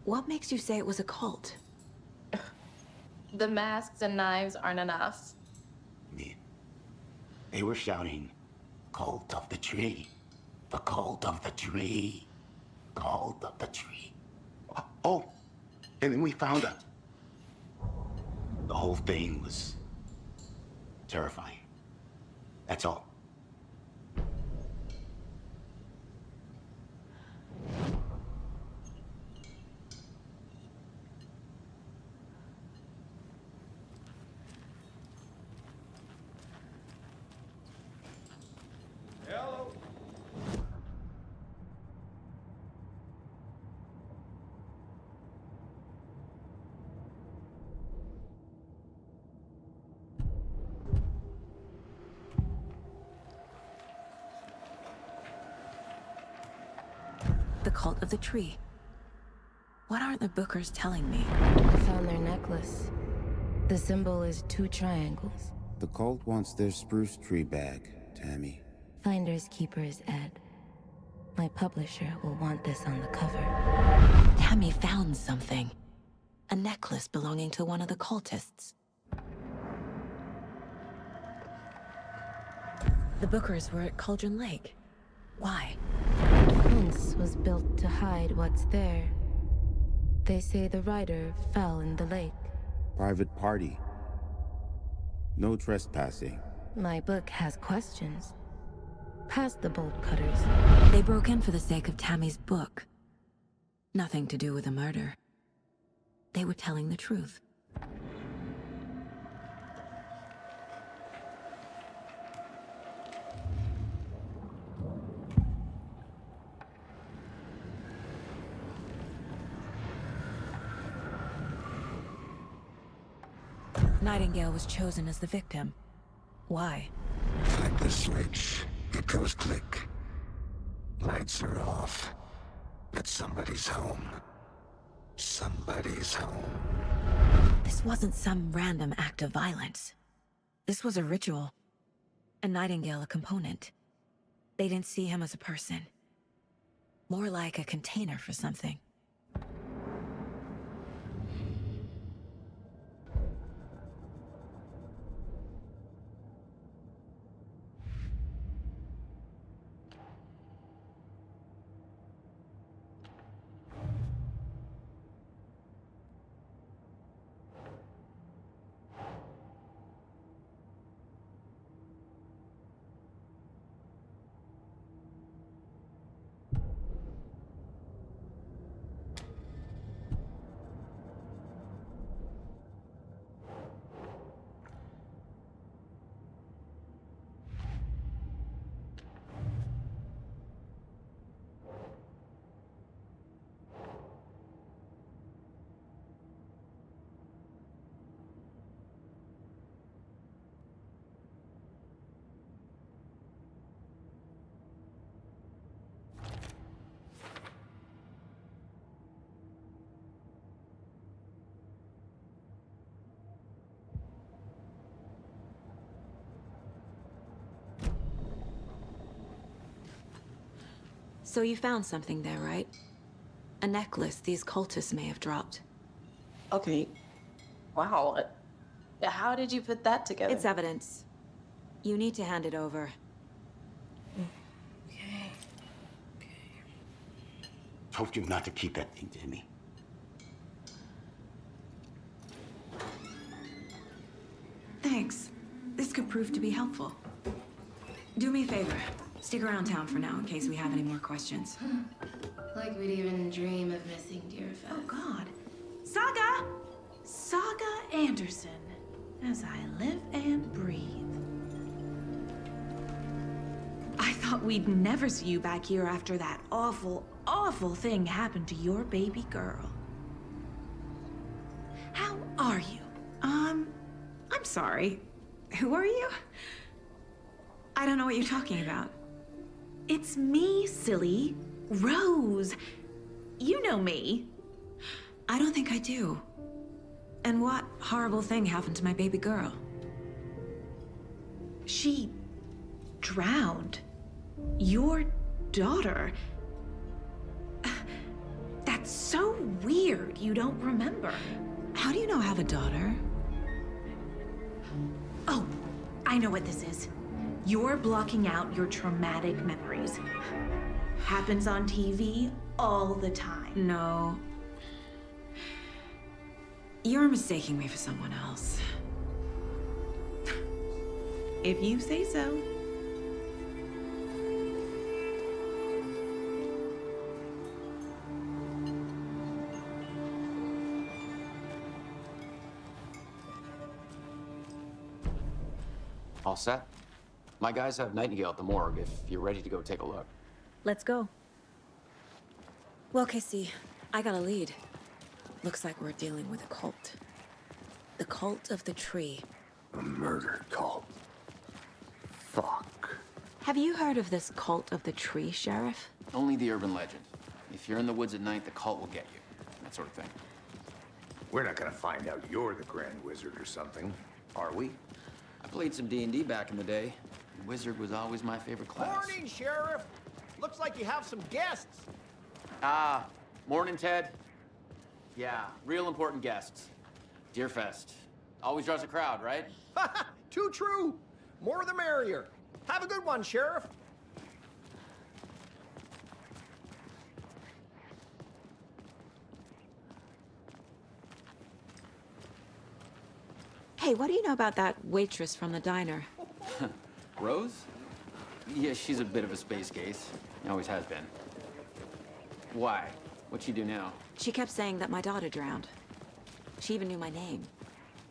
What makes you say it was a cult? The masks and knives aren't enough. They were shouting, "Cult of the tree, the cult of the tree, cult of the tree." Oh, and then we found her. The whole thing was terrifying. That's all. The cult of the tree. What aren't the Bookers telling me? I found their necklace. The symbol is 2 triangles. The cult wants their spruce tree back, Tammy. Finders keepers, Ed. My publisher will want this on the cover. Tammy found something. A necklace belonging to one of the cultists. The Bookers were at Cauldron Lake. Why? Fence was built to hide what's there. They say the rider fell in the lake. Private party. No trespassing. My book has questions. Past the bolt cutters. They broke in for the sake of Tammy's book. Nothing to do with the murder. They were telling the truth. Nightingale was chosen as the victim. Why? Like the switch, it goes click. Lights are off. But somebody's home. Somebody's home. This wasn't some random act of violence. This was a ritual. And Nightingale a component. They didn't see him as a person. More like a container for something. So you found something there, right? A necklace these cultists may have dropped. Okay. Wow. How did you put that together? It's evidence. You need to hand it over. Told you not to keep that thing to me. Thanks. This could prove to be helpful. Do me a favor. Stick around town for now in case we have any more questions. Like we'd even dream of missing Deerfest. Oh, God. Saga! Saga Anderson. As I live and breathe. I thought we'd never see you back here after that awful, awful thing happened to your baby girl. How are you? I'm sorry. Who are you? I don't know what you're talking about. It's me, silly. Rose. You know me. I don't think I do. And what horrible thing happened to my baby girl? She drowned. Your daughter. That's so weird you don't remember. How do you know I have a daughter? Oh, I know what this is. You're blocking out your traumatic memories. Happens on TV all the time. No. You're mistaking me for someone else. If you say so. All set? My guys have Nightingale at the morgue if you're ready to go take a look. Let's go. Well, Casey, I got a lead. Looks like we're dealing with a cult. The cult of the tree. A murder cult. Fuck. Have you heard of this cult of the tree, Sheriff? Only the urban legend. If you're in the woods at night, the cult will get you. That sort of thing. We're not gonna find out you're the Grand Wizard or something, are we? I played some D&D back in the day. Wizard was always my favorite class. Morning, Sheriff. Looks like you have some guests. Ah, morning, Ted. Yeah, real important guests. Deerfest. Always draws a crowd, right? Too true. More the merrier. Have a good one, Sheriff. Hey, what do you know about that waitress from the diner? Rose? Yeah, she's a bit of a space case. Always has been. Why? What'd she do now? She kept saying that my daughter drowned. She even knew my name.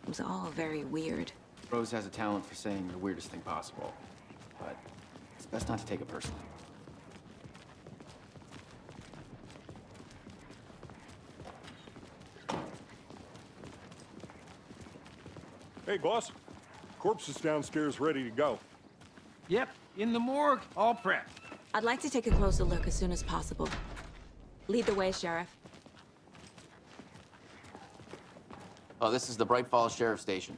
It was all very weird. Rose has a talent for saying the weirdest thing possible. But it's best not to take it personally. Hey, boss. Corpse is downstairs ready to go. Yep, in the morgue, all prepped. I'd like to take a closer look as soon as possible. Lead the way, Sheriff. Oh, this is the Bright Falls Sheriff Station.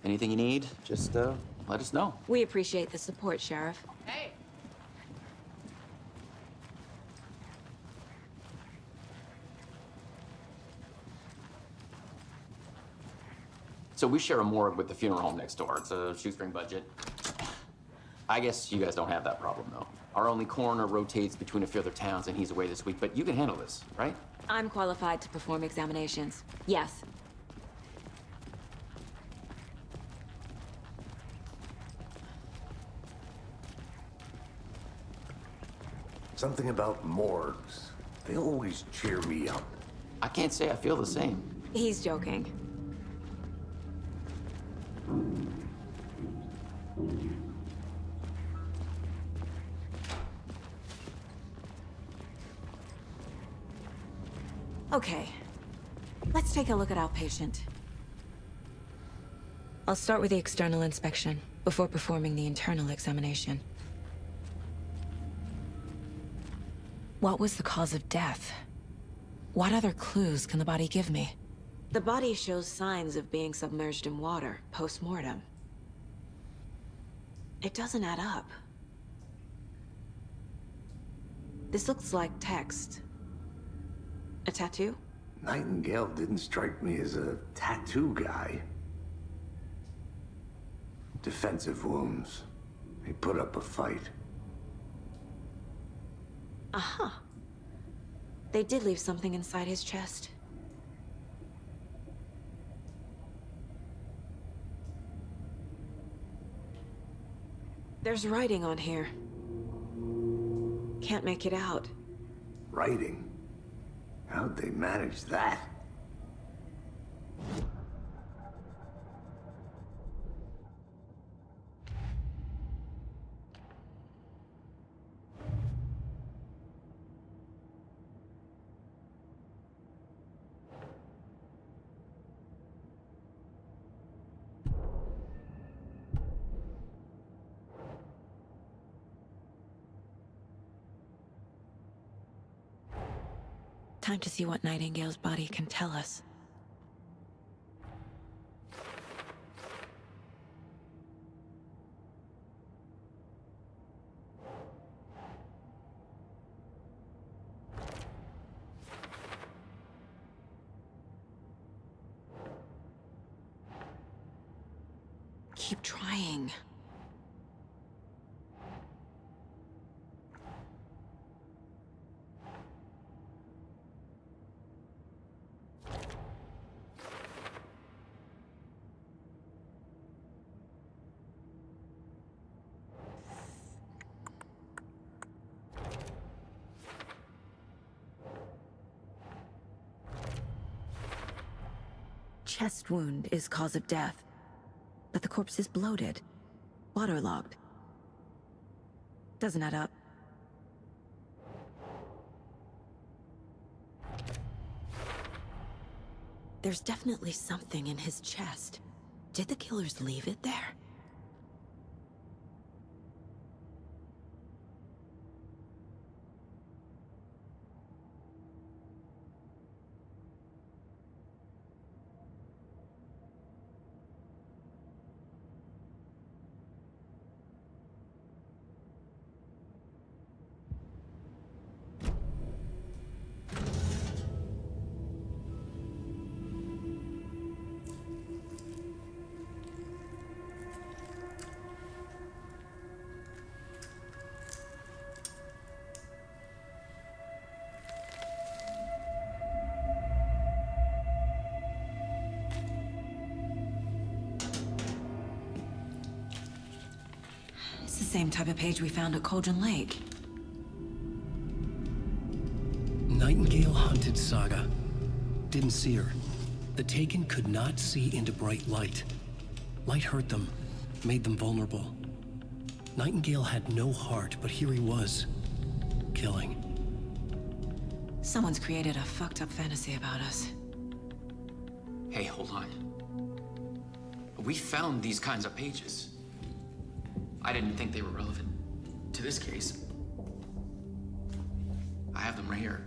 Anything you need, just let us know. We appreciate the support, Sheriff. Hey. So we share a morgue with the funeral home next door. It's a shoestring budget. I guess you guys don't have that problem, though. Our only coroner rotates between a few other towns, and he's away this week, but you can handle this, right? I'm qualified to perform examinations. Yes. Something about morgues. They always cheer me up. I can't say I feel the same. He's joking. Okay, let's take a look at our patient. I'll start with the external inspection before performing the internal examination. What was the cause of death? What other clues can the body give me? The body shows signs of being submerged in water post-mortem. It doesn't add up. This looks like text. A tattoo? Nightingale didn't strike me as a tattoo guy. Defensive wounds. He put up a fight. Uh-huh. They did leave something inside his chest. There's writing on here. Can't make it out. Writing? How'd they manage that? Time to see what Nightingale's body can tell us. Keep trying. Chest wound is cause of death, but the corpse is bloated, waterlogged. Doesn't add up. There's definitely something in his chest. Did the killers leave it there? It's the same type of page we found at Cauldron Lake. Nightingale hunted Saga. Didn't see her. The Taken could not see into bright light. Light hurt them, made them vulnerable. Nightingale had no heart, but here he was, killing. Someone's created a fucked up fantasy about us. Hey, hold on. We found these kinds of pages. I didn't think they were relevant to this case. I have them right here.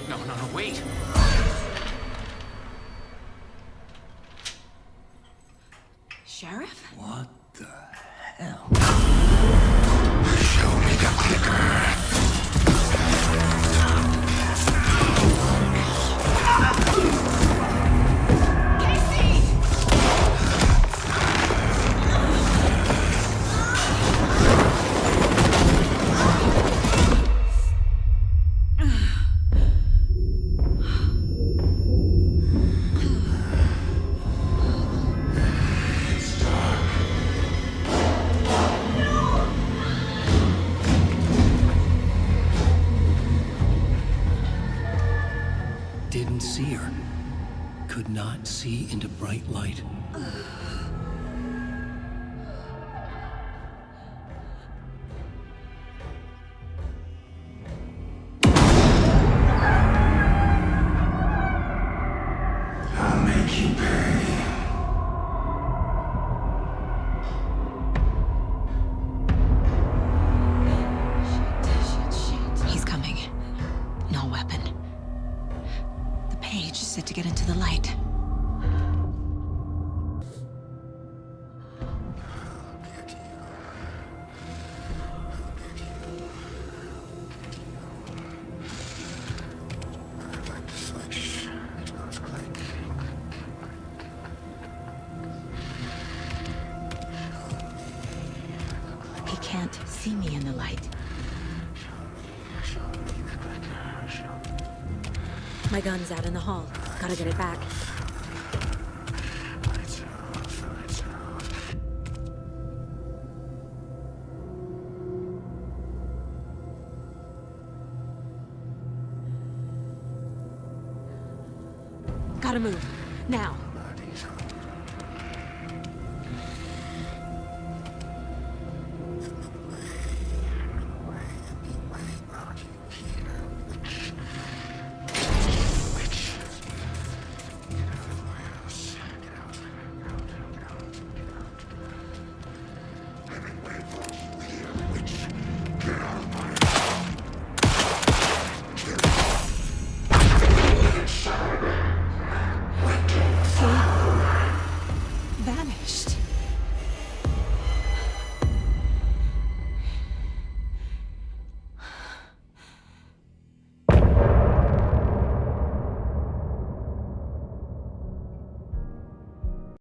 No, wait! Sheriff? What the hell? Show me the clicker. Didn't see her. Could not see into bright light. I'll make you pay. He's coming. No weapon. The page set to get into the light. He can't see me in the light. My gun's out in the hall. Gotta get it back. Gotta move. Now.